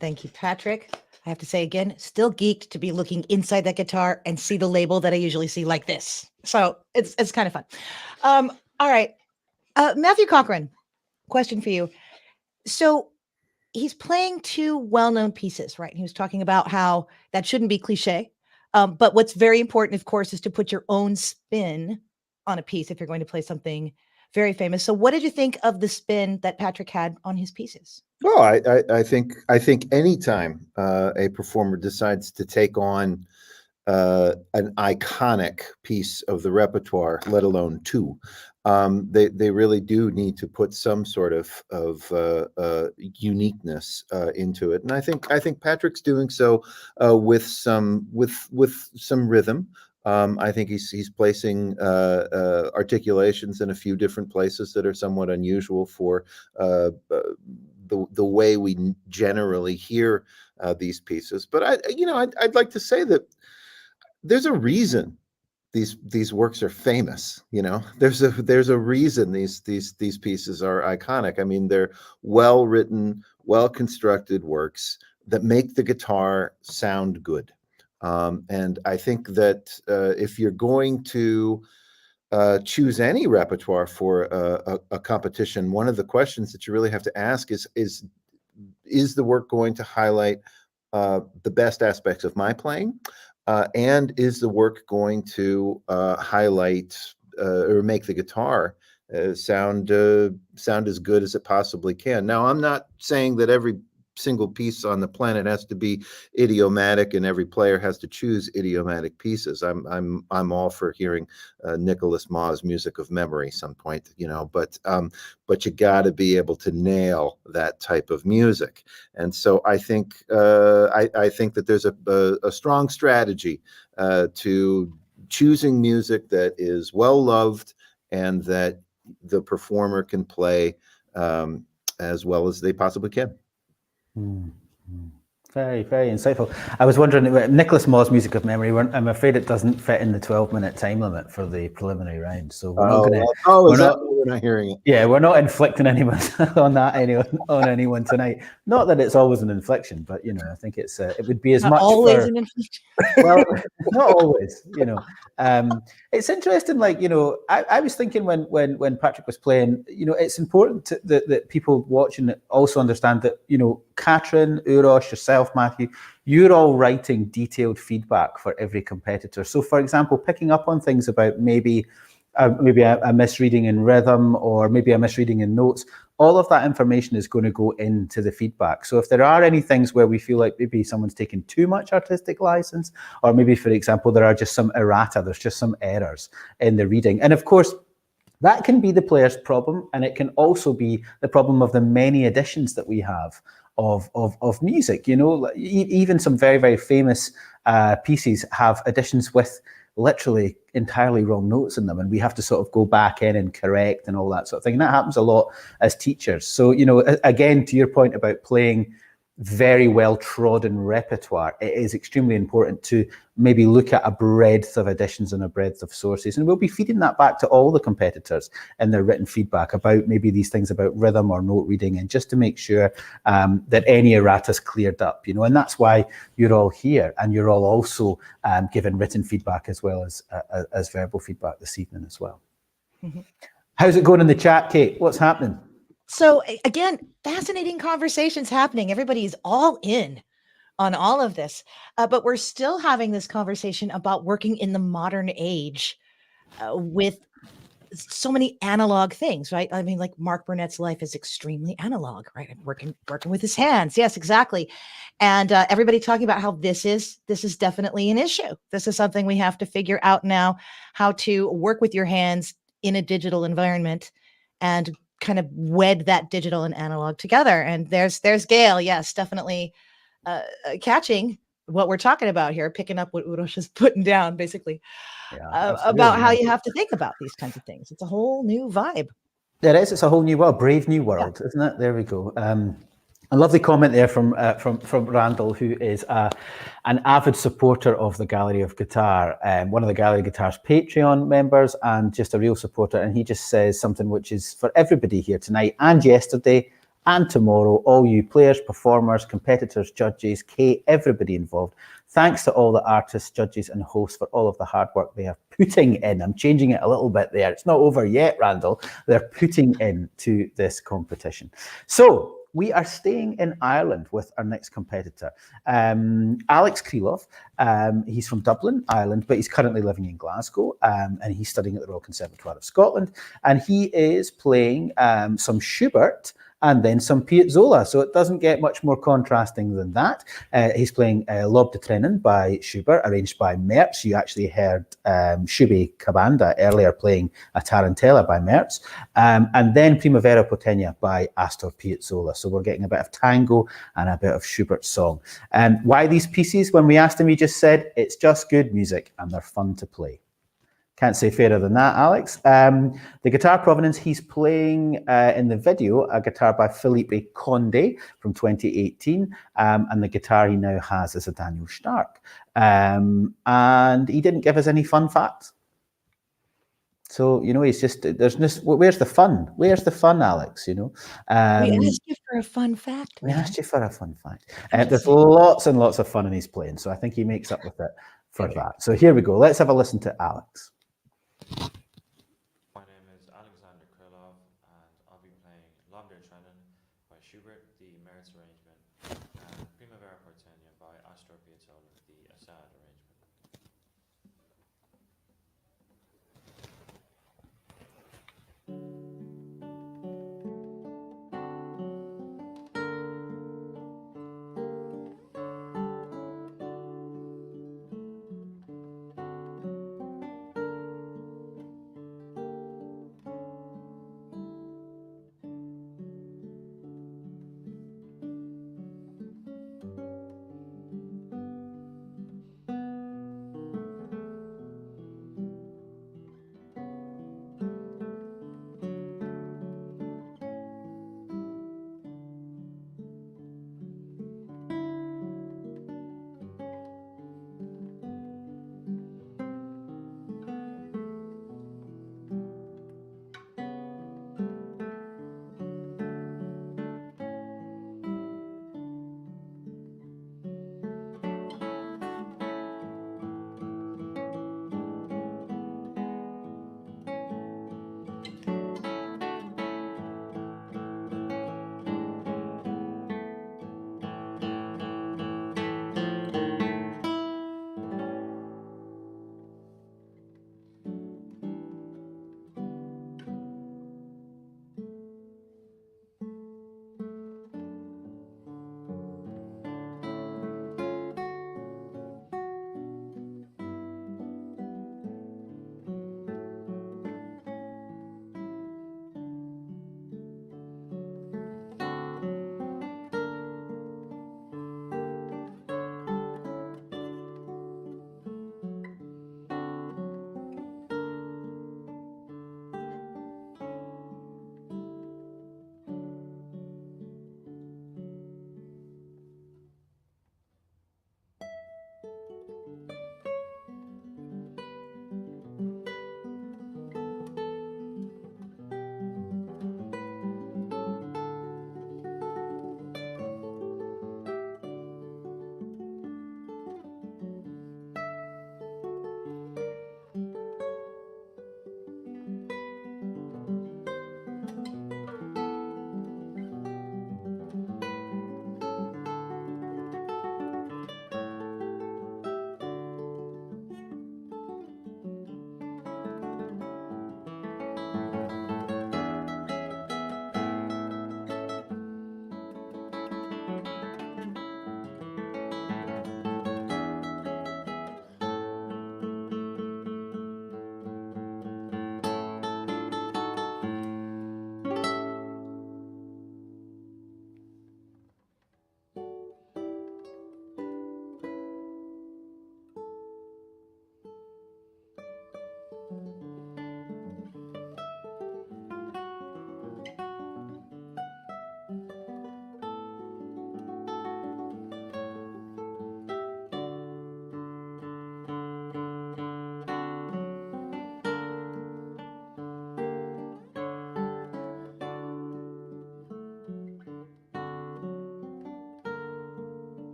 Thank you, Patrick. I have to say again, still geeked to be looking inside that guitar and see the label that I usually see like this. So it's kind of fun. All right. Matthew Cochran, question for you. So he's playing two well-known pieces, right? He was talking about how that shouldn't be cliche. But what's very important, of course, is to put your own spin on a piece if you're going to play something very famous. So what did you think of the spin that Patrick had on his pieces?
Well, I think anytime a performer decides to take on an iconic piece of the repertoire, let alone two, they really do need to put some sort of uniqueness into it, and I think Patrick's doing so with some rhythm. I think he's placing articulations in a few different places that are somewhat unusual for the way we generally hear these pieces. But I'd like to say that there's a reason these works are famous. There's a reason these pieces are iconic. I mean, they're well written, well constructed works that make the guitar sound good. And I think that if you're going to choose any repertoire for a competition, one of the questions that you really have to ask is the work going to highlight the best aspects of my playing, and is the work going to highlight or make the guitar sound as good as it possibly can. Now, I'm not saying that every single piece on the planet has to be idiomatic and every player has to choose idiomatic pieces. I'm all for hearing Nicholas Maugh's Music of Memory some point, but you got to be able to nail that type of music. And so I think I think that there's a strong strategy to choosing music that is well loved and that the performer can play as well as they possibly can.
Very, very insightful. I was wondering about Nicholas Maugh's Music of Memory. I'm afraid it doesn't fit in the 12-minute time limit for the preliminary round, so we're not going to.
We're not hearing it.
Yeah, we're not inflicting anyone on anyone tonight. Not that it's always an infliction, but I think it would be as
not
much
always
for,
an infliction.
Well, not always. It's interesting. I was thinking when Patrick was playing, it's important that people watching also understand that Katrin, Uros, yourself, Matthew, you're all writing detailed feedback for every competitor. So, for example, picking up on things about maybe a misreading in rhythm or maybe a misreading in notes, all of that information is going to go into the feedback. So if there are any things where we feel like maybe someone's taken too much artistic license, or maybe, for example, there are just some errata, there's just some errors in the reading. And of course, that can be the player's problem, and it can also be the problem of the many editions that we have of music. Even some very, very famous pieces have editions with literally entirely wrong notes in them, and we have to sort of go back in and correct and all that sort of thing. And that happens a lot as teachers. So, again, to your point about playing very well trodden repertoire, it is extremely important to maybe look at a breadth of editions and a breadth of sources. And we'll be feeding that back to all the competitors in their written feedback about maybe these things about rhythm or note reading, and just to make sure that any errata's cleared up, and that's why you're all here, and you're all also given written feedback as well as verbal feedback this evening as well. Mm-hmm. How's it going in the chat, Kate? What's happening?
So again, fascinating conversations happening. Everybody's all in on all of this, but we're still having this conversation about working in the modern age with so many analog things, right? I mean, like Mark Burnett's life is extremely analog, right? Working with his hands. Yes, exactly. And everybody talking about how this is definitely an issue. This is something we have to figure out now, how to work with your hands in a digital environment and kind of wed that digital and analog together. And there's Gail. Yes, definitely catching what we're talking about here, picking up what Uros is putting down, basically, about how you have to think about these kinds of things. It's a whole new vibe.
It is. It's a whole new world, brave new world, isn't it? There we go. A lovely comment there from Randall, who is an avid supporter of the Gallery of Guitar, one of the Gallery of Guitar's Patreon members, and just a real supporter. And he just says something which is for everybody here tonight and yesterday and tomorrow. All you players, performers, competitors, judges, Kate, everybody involved. Thanks to all the artists, judges and hosts for all of the hard work they are putting in. I'm changing it a little bit there. It's not over yet, Randall. They're putting into this competition. So we are staying in Ireland with our next competitor, Alex Krylov. He's from Dublin, Ireland, but he's currently living in Glasgow, and he's studying at the Royal Conservatoire of Scotland. And he is playing some Schubert and then some Piazzolla. So it doesn't get much more contrasting than that. He's playing Lob de Trennen by Schubert, arranged by Merz. You actually heard Shubbe Kabanda earlier playing a Tarantella by Merz. And then Primavera Porteña by Astor Piazzolla. So we're getting a bit of tango and a bit of Schubert's song. Why these pieces? When we asked him, he just said, it's just good music and they're fun to play. Can't say fairer than that, Alex. The guitar provenance, he's playing in the video, a guitar by Philippe Conde from 2018. And the guitar he now has is a Daniel Stark. And he didn't give us any fun facts. So, you know, he's just, there's this, where's the fun? Where's the fun, Alex, you know?
We asked you for a fun fact.
We asked you for a fun fact. There's lots and lots of fun in his playing, so I think he makes up with it for that. So here we go. Let's have a listen to Alex.
My name is Alexander Krylov, and I'll be playing Lob de Trennen by Schubert, the Merz arrangement, and Primavera Porteña by Astor Piazzolla, the Assad arrangement.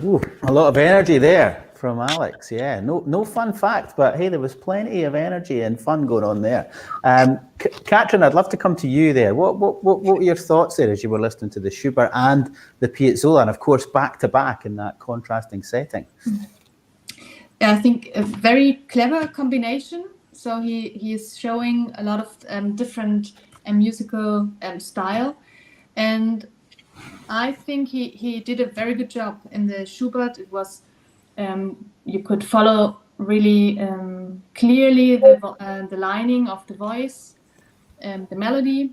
Ooh, a lot of energy there from Alex. Yeah, no fun fact, but hey, there was plenty of energy and fun going on there. Katrin, I'd love to come to you there. What were your thoughts there as you were listening to the Schubert and the Piazzolla, and of course back to back in that contrasting setting?
I think a very clever combination. So he is showing a lot of different musical style, and I think he did a very good job in the Schubert. It was you could follow really clearly the lining of the voice, the melody,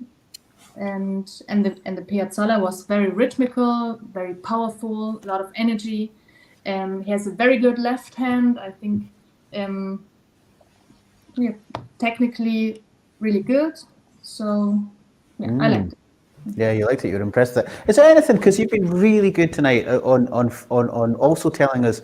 and the piazzolla was very rhythmical, very powerful, a lot of energy. He has a very good left hand, I think. Technically really good. So I liked it.
Yeah, you liked it. You were impressed with it. Is there anything, because you've been really good tonight on also telling us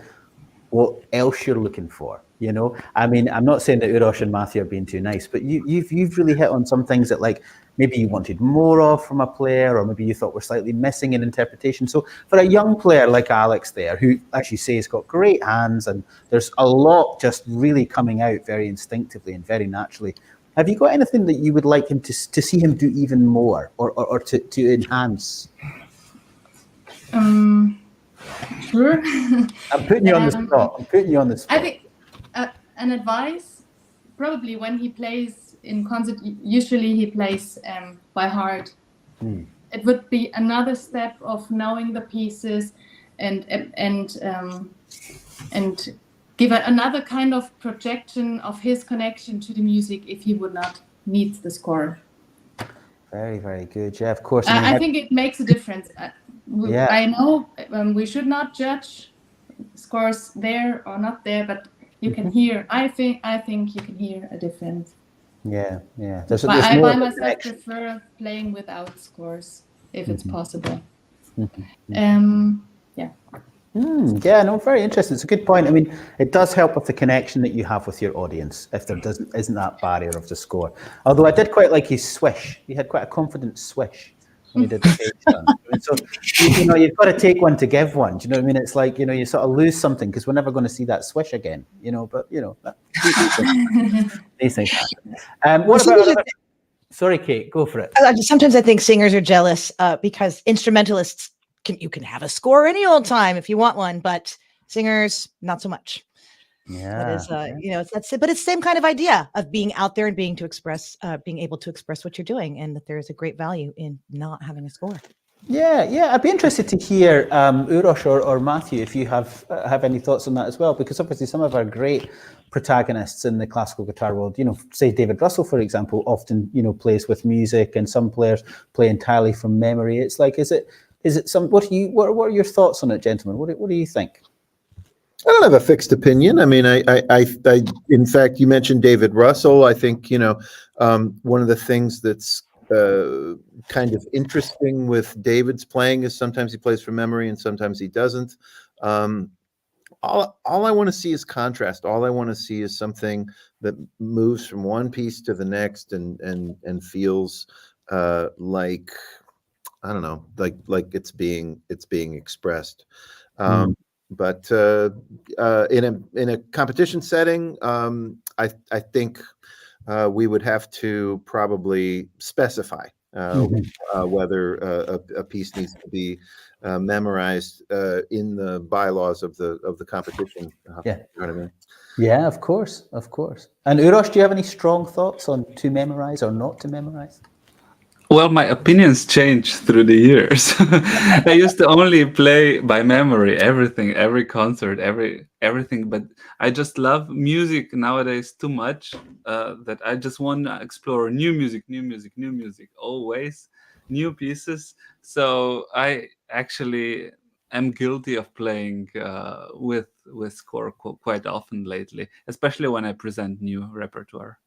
what else you're looking for? You know, I mean, I'm not saying that Uros and Matthew are being too nice, but you've really hit on some things that, like, maybe you wanted more of from a player, or maybe you thought were slightly missing in interpretation. So for a young player like Alex there, who, as you say, has got great hands, and there's a lot just really coming out very instinctively and very naturally, have you got anything that you would like him to see him do even more, or to enhance?
Sure.
I'm putting you on the spot.
I think an advice, probably when he plays in concert, usually he plays by heart. It would be another step of knowing the pieces and give another kind of projection of his connection to the music if he would not need the score.
Very, very good. Yeah, of course.
I think it makes a difference. I know we should not judge scores there or not there, but you can hear. I think you can hear a difference.
Yeah.
I by myself prefer playing without scores if it's possible.
Yeah, no, very interesting. It's a good point. I mean, it does help with the connection that you have with your audience if there isn't that barrier of the score. Although I did quite like his swish. He had quite a confident swish when he did the stage dance. I mean, so you've got to take one to give one. Do you know what I mean? It's like, you sort of lose something because we're never going to see that swish again. But these things happen. What about? Sorry, Kate, go for it.
Sometimes I think singers are jealous because instrumentalists. You can have a score any old time if you want one, but singers not so much.
Yeah,
it's but it's the same kind of idea of being out there and being able to express what you're doing, and that there is a great value in not having a score.
Yeah. I'd be interested to hear Uros or Matthew if you have any thoughts on that as well, because obviously some of our great protagonists in the classical guitar world, say David Russell, for example, often plays with music, and some players play entirely from memory. It's like, is it some? What are your thoughts on it, gentlemen? What do you think?
I don't have a fixed opinion. I mean, I in fact, you mentioned David Russell. I think one of the things that's kind of interesting with David's playing is sometimes he plays from memory and sometimes he doesn't. All I want to see is contrast. All I want to see is something that moves from one piece to the next and feels like, I don't know, like it's being expressed. But in a competition setting, I think we would have to probably specify whether a piece needs to be memorized in the bylaws of the competition.
Yeah,
you know what I mean?
Yeah, of course. And Uros, do you have any strong thoughts on to memorize or not to memorize?
Well, my opinions change through the years. I used to only play by memory everything, every concert, everything. But I just love music nowadays too much that I just want to explore new music, always new pieces. So I actually am guilty of playing with score quite often lately, especially when I present new repertoire.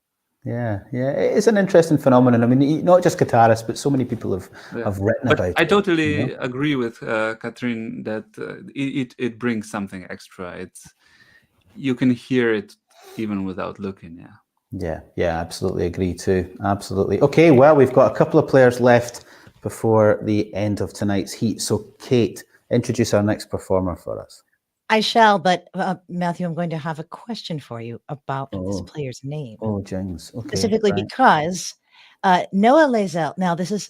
Yeah, it's an interesting phenomenon. I mean, not just guitarists, but so many people have written about it.
I totally agree with Katrin that it brings something extra. You can hear it even without looking.
Yeah, absolutely agree too. Absolutely. Okay, well, we've got a couple of players left before the end of tonight's heat. So, Kate, introduce our next performer for us.
I shall, but Matthew, I'm going to have a question for you about this player's name.
Oh, James. Okay.
Specifically because Noah Layzell, now this is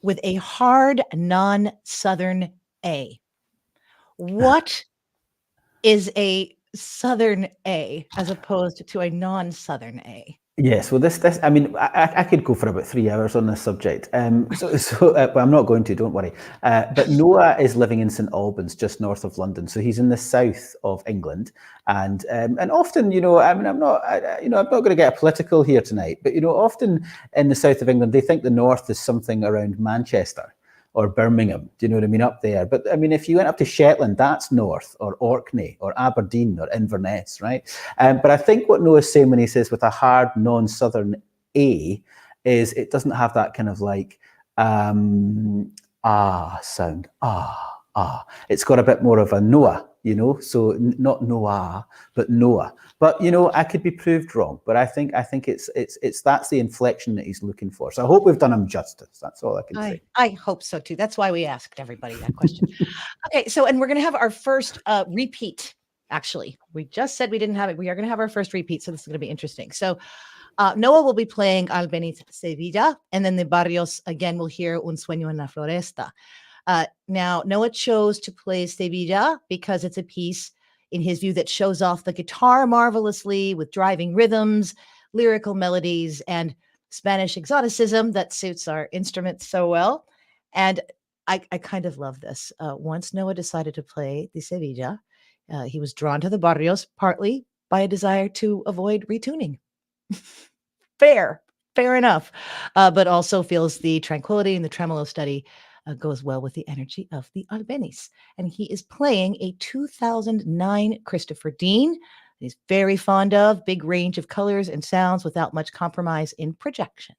with a hard non-Southern A. What is a Southern A as opposed to a non-Southern A?
Yes, well, I mean, I could go for about 3 hours on this subject. But I'm not going to, don't worry. But Noah is living in St Albans, just north of London. So he's in the south of England. And often, I mean, I'm not going to get political here tonight, but, often in the south of England, they think the north is something around Manchester or Birmingham, do you know what I mean, up there. But I mean, if you went up to Shetland, that's north, or Orkney, or Aberdeen, or Inverness, right? But I think what Noah's saying when he says with a hard non-southern A is it doesn't have that kind of like sound, It's got a bit more of a Noah, so not Noah, but Noah. But I could be proved wrong, but I think it's that's the inflection that he's looking for. So I hope we've done him justice. That's all I can say.
I hope so too. That's why we asked everybody that question. Okay, so and we're going to have our first repeat. Actually, we just said we didn't have it. We are going to have our first repeat, so this is going to be interesting. So Noah will be playing Albéniz Sevilla, and then the Barrios again will hear Un Sueño en la Floresta. Now, Noah chose to play Sevilla because it's a piece, in his view, that shows off the guitar marvelously with driving rhythms, lyrical melodies, and Spanish exoticism that suits our instrument so well. And I kind of love this. Once Noah decided to play the Sevilla, he was drawn to the Barrios partly by a desire to avoid retuning. Fair enough. But also feels the tranquility and the tremolo study goes well with the energy of the Albéniz. And he is playing a 2009 Christopher Dean. He's very fond of, big range of colors and sounds without much compromise in projection.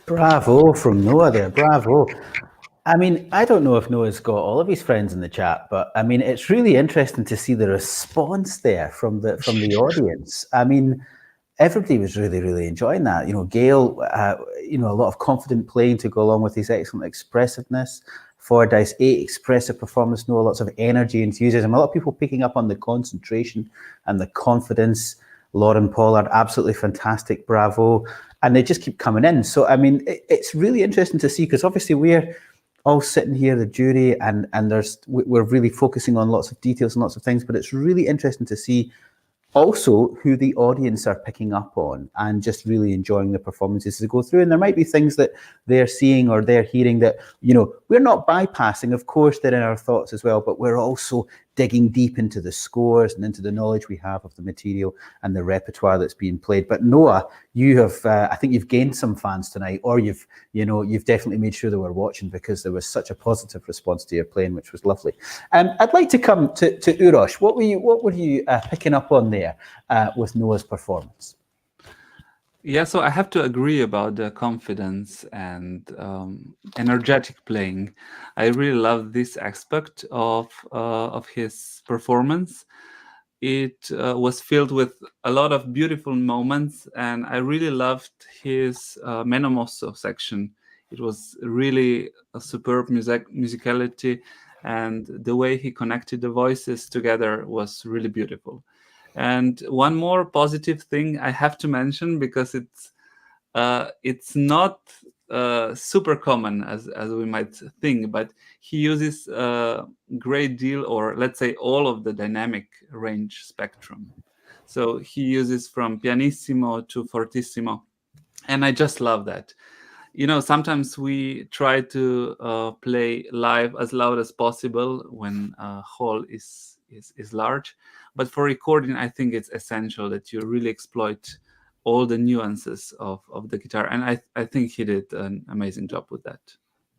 Bravo from Noah there. Bravo. I mean, I don't know if Noah's got all of his friends in the chat, but I mean, it's really interesting to see the response there from the audience. I mean, everybody was really, really enjoying that. You know, Gail, you know, a lot of confident playing to go along with his excellent expressiveness. Fordyce, 8 expressive performance, Noah, lots of energy, enthusiasm. A lot of people picking up on the concentration and the confidence. Lauren Pollard, absolutely fantastic, bravo. And they just keep coming in. So, I mean, it's really interesting to see, because obviously we're all sitting here, the jury, and we're really focusing on lots of details and lots of things, but it's really interesting to see also who the audience are picking up on and just really enjoying the performances as they go through. And there might be things that they're seeing or they're hearing that, you know, we're not bypassing. Of course, they're in our thoughts as well, but we're also digging deep into the scores and into the knowledge we have of the material and the repertoire that's being played. But Noah, you have, I think you've gained some fans tonight, or you've definitely made sure they were watching, because there was such a positive response to your playing, which was lovely. I'd like to come to Uros. What were you picking up on there with Noah's performance?
Yeah, so I have to agree about the confidence and energetic playing. I really love this aspect of his performance. It was filled with a lot of beautiful moments, and I really loved his Meno Mosso section. It was really a superb musicality, and the way he connected the voices together was really beautiful. And one more positive thing I have to mention, because it's not super common as we might think, but he uses a great deal, or let's say all of the dynamic range spectrum. So he uses from pianissimo to fortissimo, and I just love that. Sometimes we try to play live as loud as possible when a hall is large, but for recording, I think it's essential that you really exploit all the nuances of the guitar, and I think he did an amazing job with that.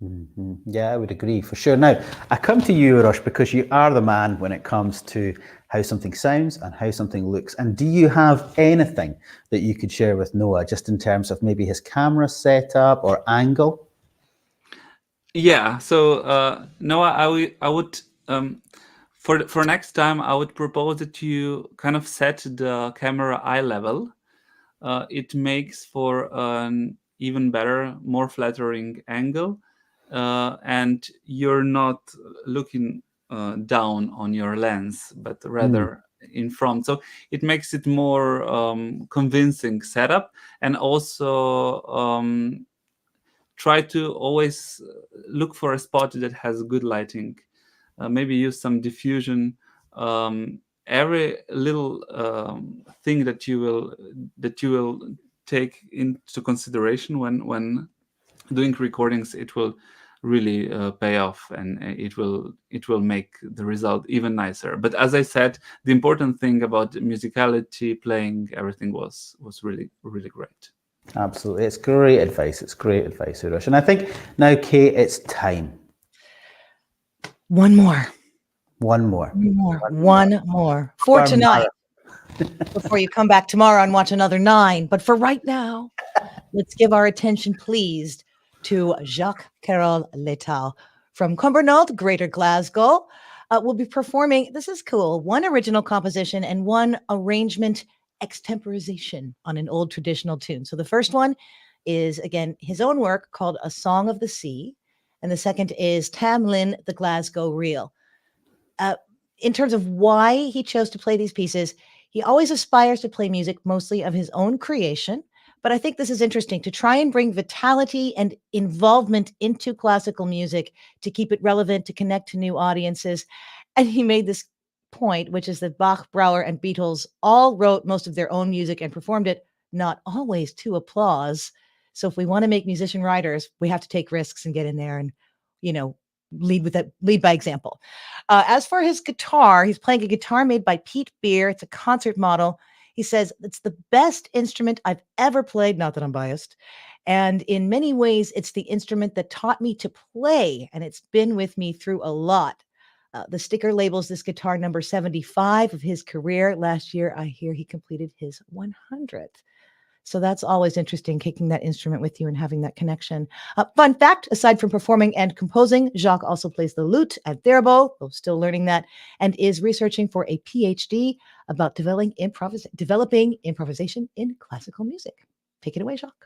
Mm-hmm. Yeah, I would agree for sure. Now, I come to you, Uros, because you are the man when it comes to how something sounds and how something looks. And do you have anything that you could share with Noah, just in terms of maybe his camera setup or angle?
Yeah. So Noah, I would for next time I would propose that you kind of set the camera eye level. It makes for an even better, more flattering angle. And you're not looking down on your lens, but rather in front. So it makes it more convincing setup, and also try to always look for a spot that has good lighting. Maybe use some diffusion. Every little thing that you will take into consideration when doing recordings, it will really pay off, and it will make the result even nicer. But as I said, the important thing about musicality, playing, everything was really, really great.
Absolutely. It's great advice. It's great advice, Uros. And I think now, Kate, it's time.
One more for tonight. Before you come back tomorrow and watch another 9. But for right now, let's give our attention, please, to Jacques Carroll-Leitao from Cumbernauld, Greater Glasgow. Will be performing, this is cool, one original composition and one arrangement extemporization on an old traditional tune. So the first one is, again, his own work called A Song of the Sea, and the second is Tam Lin, the Glasgow Reel. In terms of why he chose to play these pieces, he always aspires to play music mostly of his own creation, but I think this is interesting to try and bring vitality and involvement into classical music to keep it relevant, to connect to new audiences. And he made this point, which is that Bach, Brouwer, and Beatles all wrote most of their own music and performed it, not always to applause. So if we want to make musician writers, we have to take risks and get in there and, lead by example. As for his guitar, he's playing a guitar made by Pete Beer. It's a concert model. He says it's the best instrument I've ever played, not that I'm biased. And in many ways, it's the instrument that taught me to play, and it's been with me through a lot. The sticker labels this guitar number 75 of his career. Last year, I hear he completed his 100th. So that's always interesting, taking that instrument with you and having that connection. Fun fact, aside from performing and composing, Jacques also plays the lute at theremin, though still learning that, and is researching for a PhD about developing improvisation in classical music. Take it away, Jacques.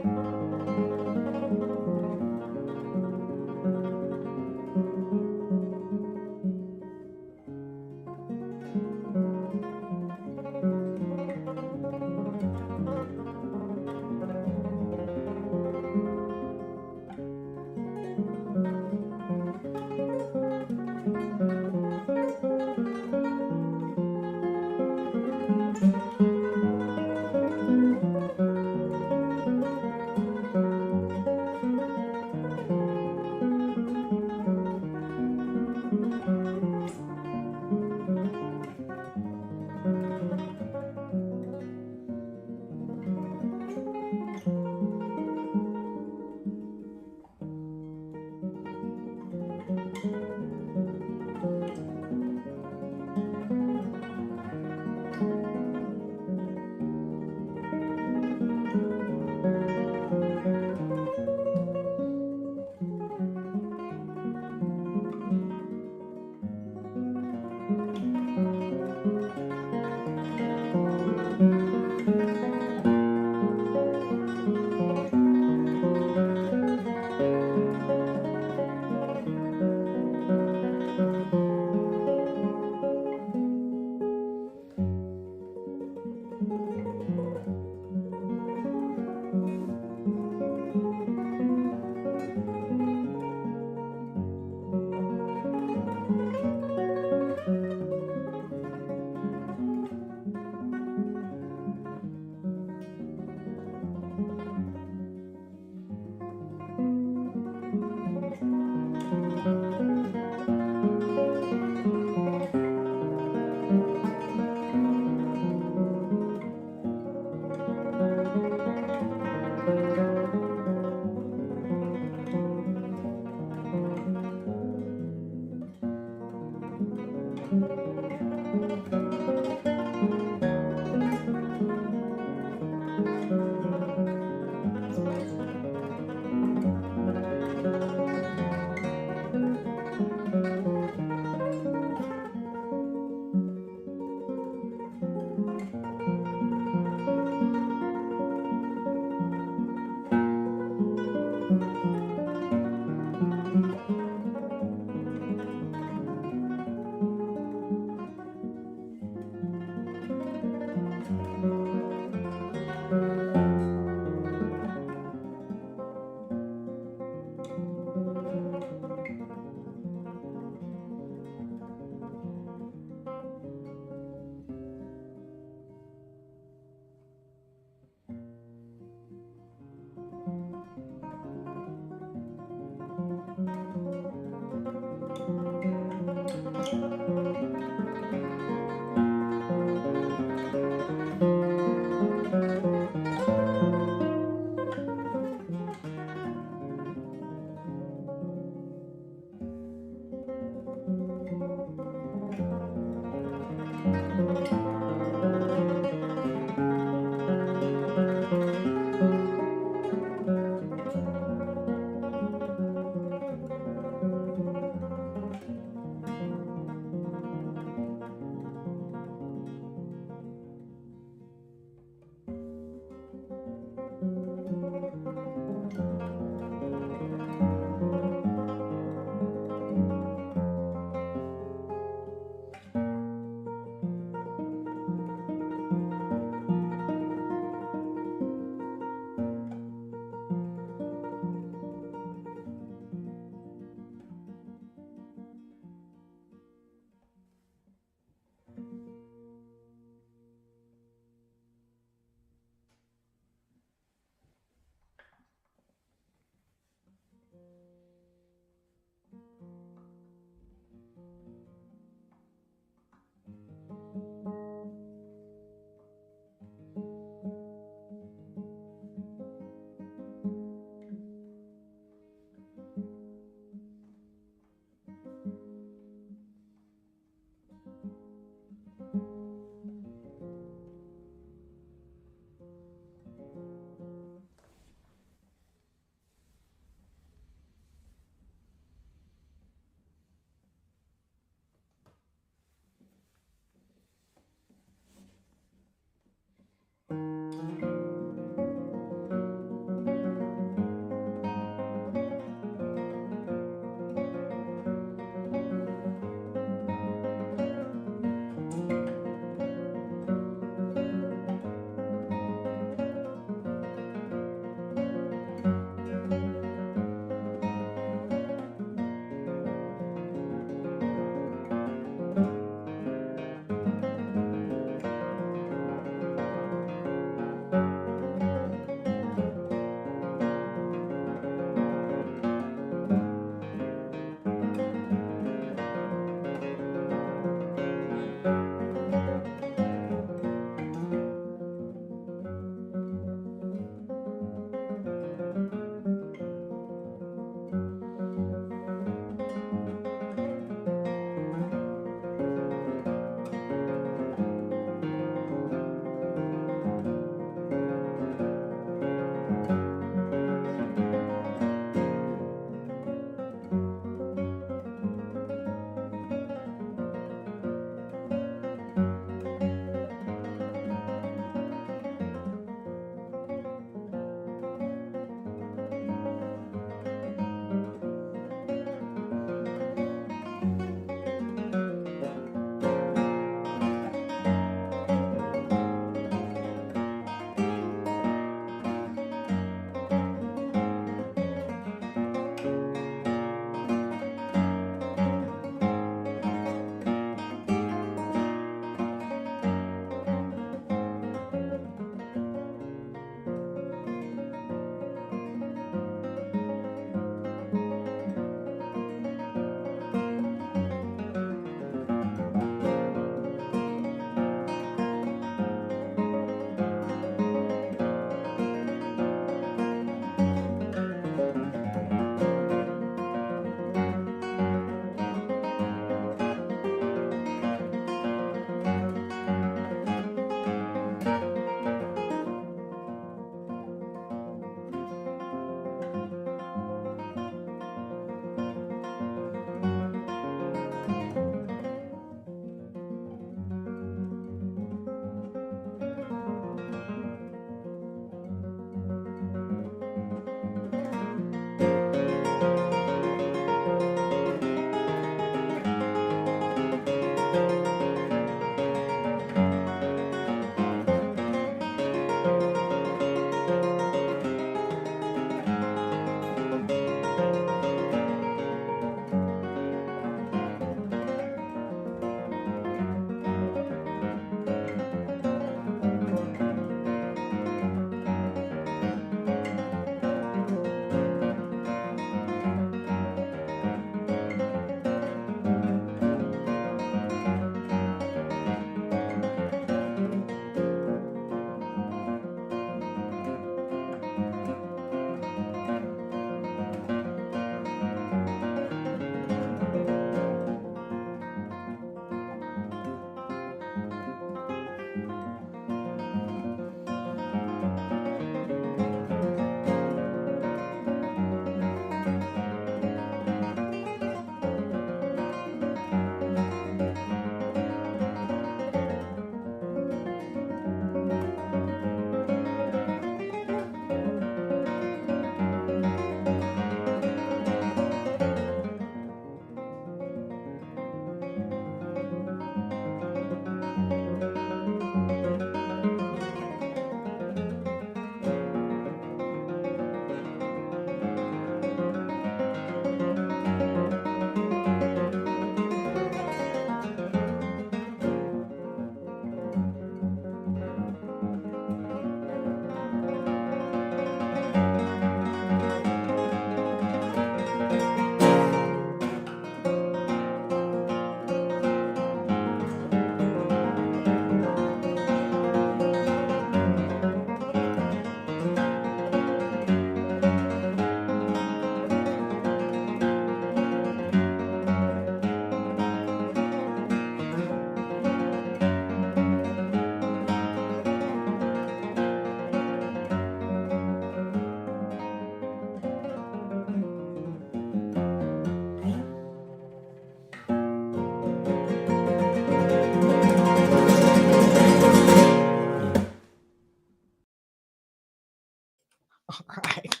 All right.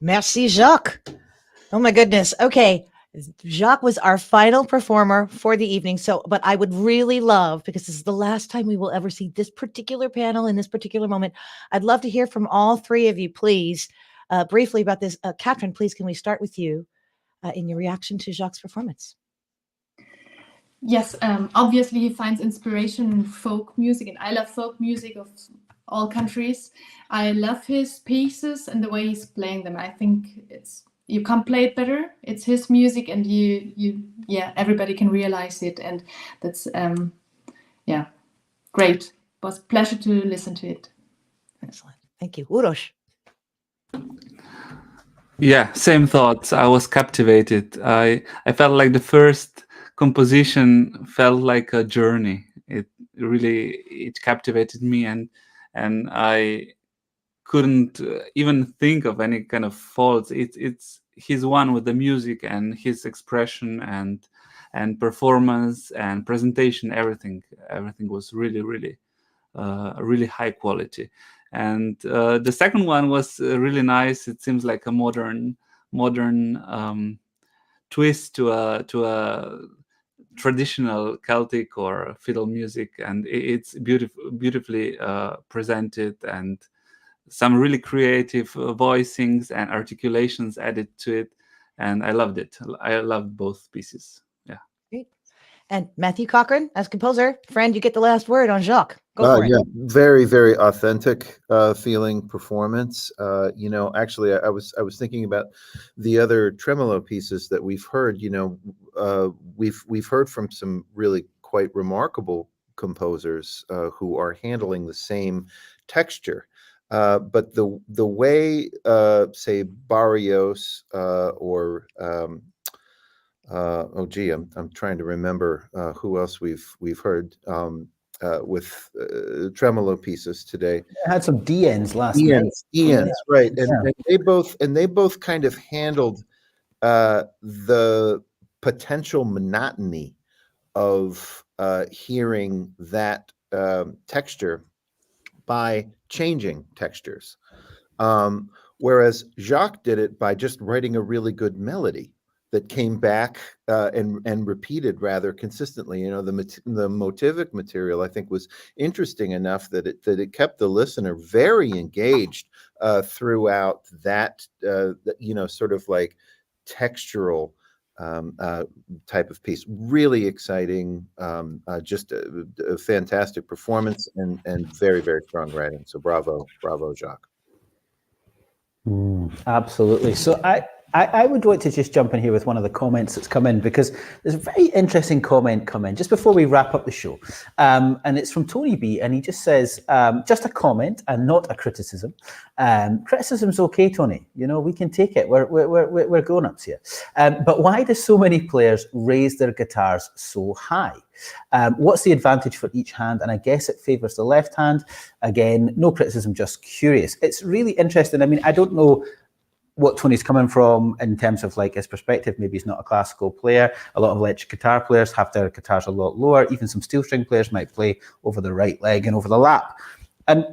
Merci, Jacques. Oh my goodness. Okay. Jacques was our final performer for the evening. So, but I would really love, because this is the last time we will ever see this particular panel in this particular moment, I'd love to hear from all three of you, please, briefly about this. Katrin, please, can we start with you in your reaction to Jacques' performance?
Yes, obviously he finds inspiration in folk music, and I love folk music of all countries. I love his pieces and the way he's playing them. I think you can't play it better. It's his music, and everybody can realize it, and that's great. It was a pleasure to listen to it.
Excellent. Thank you. Uros.
Yeah, same thoughts. I was captivated. I felt like the first composition felt like a journey. It captivated me, and I couldn't even think of any kind of faults. He's one with the music and his expression and performance and presentation. Everything was really high quality. And the second one was really nice. It seems like a modern twist to a traditional Celtic or fiddle music, and it's beautifully presented, and some really creative voicings and articulations added to it, and I loved it. I loved both pieces. Yeah.
Great. And Matthew Cochran, as composer, friend, you get the last word on Jacques. Go for it.
Yeah, very, very authentic feeling performance. Actually, I was thinking about the other tremolo pieces that we've heard. We've heard from some really quite remarkable composers who are handling the same texture. But the way, say, Barrios or I'm trying to remember who else we've heard with tremolo pieces today.
I had some DNs last night.
DNs, right? And they both kind of handled the potential monotony of hearing that texture by changing textures, whereas Jacques did it by just writing a really good melody that came back and repeated rather consistently. The motivic material, I think, was interesting enough that it kept the listener very engaged throughout that sort of like textural type of piece. Really exciting, just a fantastic performance and very, very strong writing. So bravo, Jacques.
Absolutely. So I would like to just jump in here with one of the comments that's come in, because there's a very interesting comment come in just before we wrap up the show. And it's from Tony B, and he just says, just a comment and not a criticism. Criticism's okay, Tony. We can take it. We're grown-ups here. But why do so many players raise their guitars so high? What's the advantage for each hand? And I guess it favors the left hand. Again, no criticism, just curious. It's really interesting. I mean, I don't know what Tony's coming from in terms of like his perspective. Maybe he's not a classical player. A lot of electric guitar players have their guitars a lot lower. Even some steel string players might play over the right leg and over the lap. And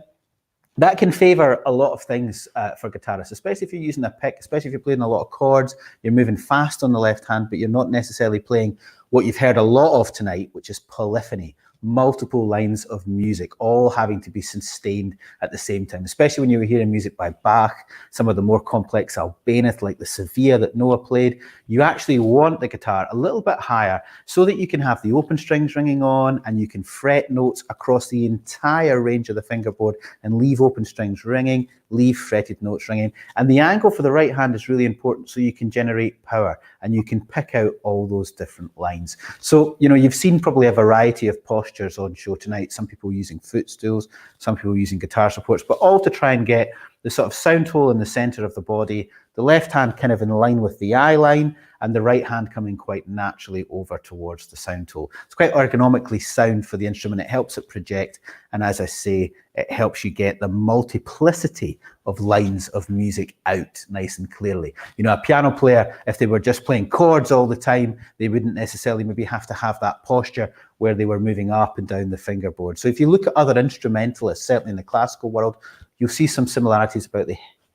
that can favor a lot of things for guitarists, especially if you're using a pick, especially if you're playing a lot of chords, you're moving fast on the left hand, but you're not necessarily playing what you've heard a lot of tonight, which is polyphony. Multiple lines of music, all having to be sustained at the same time, especially when you were hearing music by Bach, some of the more complex Albéniz, like the Sevilla that Noah played. You actually want the guitar a little bit higher so that you can have the open strings ringing on and you can fret notes across the entire range of the fingerboard and leave open strings ringing, leave fretted notes ringing. And the angle for the right hand is really important so you can generate power and you can pick out all those different lines. So, you've seen probably a variety of postures on show tonight. Some people using footstools, some people using guitar supports, but all to try and get the sort of sound hole in the center of the body, the left hand kind of in line with the eye line, and the right hand coming quite naturally over towards the sound hole. It's quite ergonomically sound for the instrument. It helps it project. And as I say, it helps you get the multiplicity of lines of music out nice and clearly. A piano player, if they were just playing chords all the time, they wouldn't necessarily maybe have to have that posture where they were moving up and down the fingerboard. So if you look at other instrumentalists, certainly in the classical world, you'll see some similarities about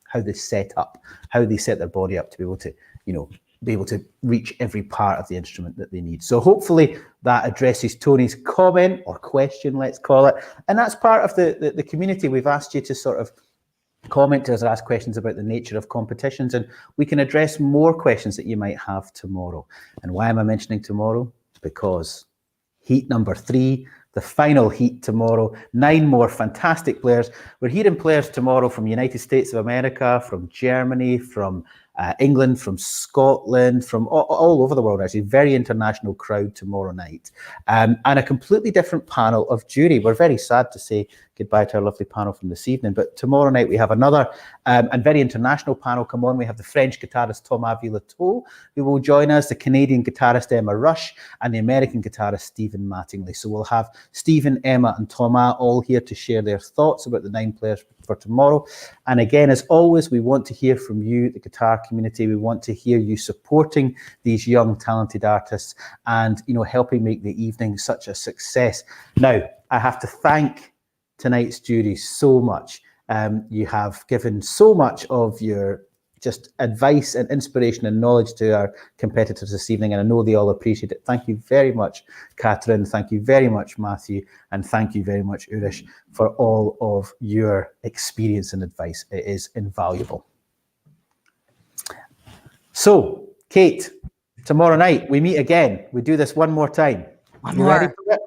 how they set up, how they set their body up to be able to, be able to reach every part of the instrument that they need. So hopefully that addresses Tony's comment or question, let's call it. And that's part of the community. We've asked you to sort of comment to us or ask questions about the nature of competitions, and we can address more questions that you might have tomorrow. And why am I mentioning tomorrow? Because heat number 3, the final heat tomorrow, 9 more fantastic players. We're hearing players tomorrow from United States of America, from Germany, from England, from Scotland, from all over the world, actually. Very international crowd tomorrow night. And a completely different panel of jury. We're very sad to say goodbye to our lovely panel from this evening, but tomorrow night we have another and very international panel come on. We have the French guitarist Thomas Villotto, who will join us, the Canadian guitarist Emma Rush, and the American guitarist Stephen Mattingly. So we'll have Stephen, Emma and Thomas all here to share their thoughts about the 9 players for tomorrow. And again, as always, we want to hear from you, the guitar community. We want to hear you supporting these young, talented artists and, helping make the evening such a success. Now, I have to thank tonight's jury so much. You have given so much of your just advice and inspiration and knowledge to our competitors this evening, and I know they all appreciate it. Thank you very much, Katrin. Thank you very much, Matthew, and thank you very much, Uros, for all of your experience and advice. It is invaluable. So, Kate, tomorrow night we meet again. We do this one more time.
One more. Ready for it?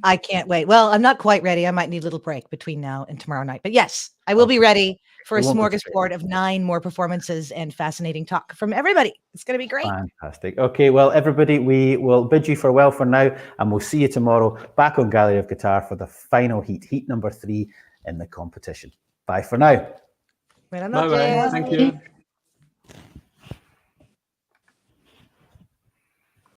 I can't wait. Well, I'm not quite ready. I might need a little break between now and tomorrow night. But yes, I will be ready for a smorgasbord of 9 more performances and fascinating talk from everybody. It's going to be great.
Fantastic. Okay, well, everybody, we will bid you farewell for now, and we'll see you tomorrow back on Gallery of Guitar for the final heat number 3 in the competition. Bye for now.
Bye-bye. Thank you.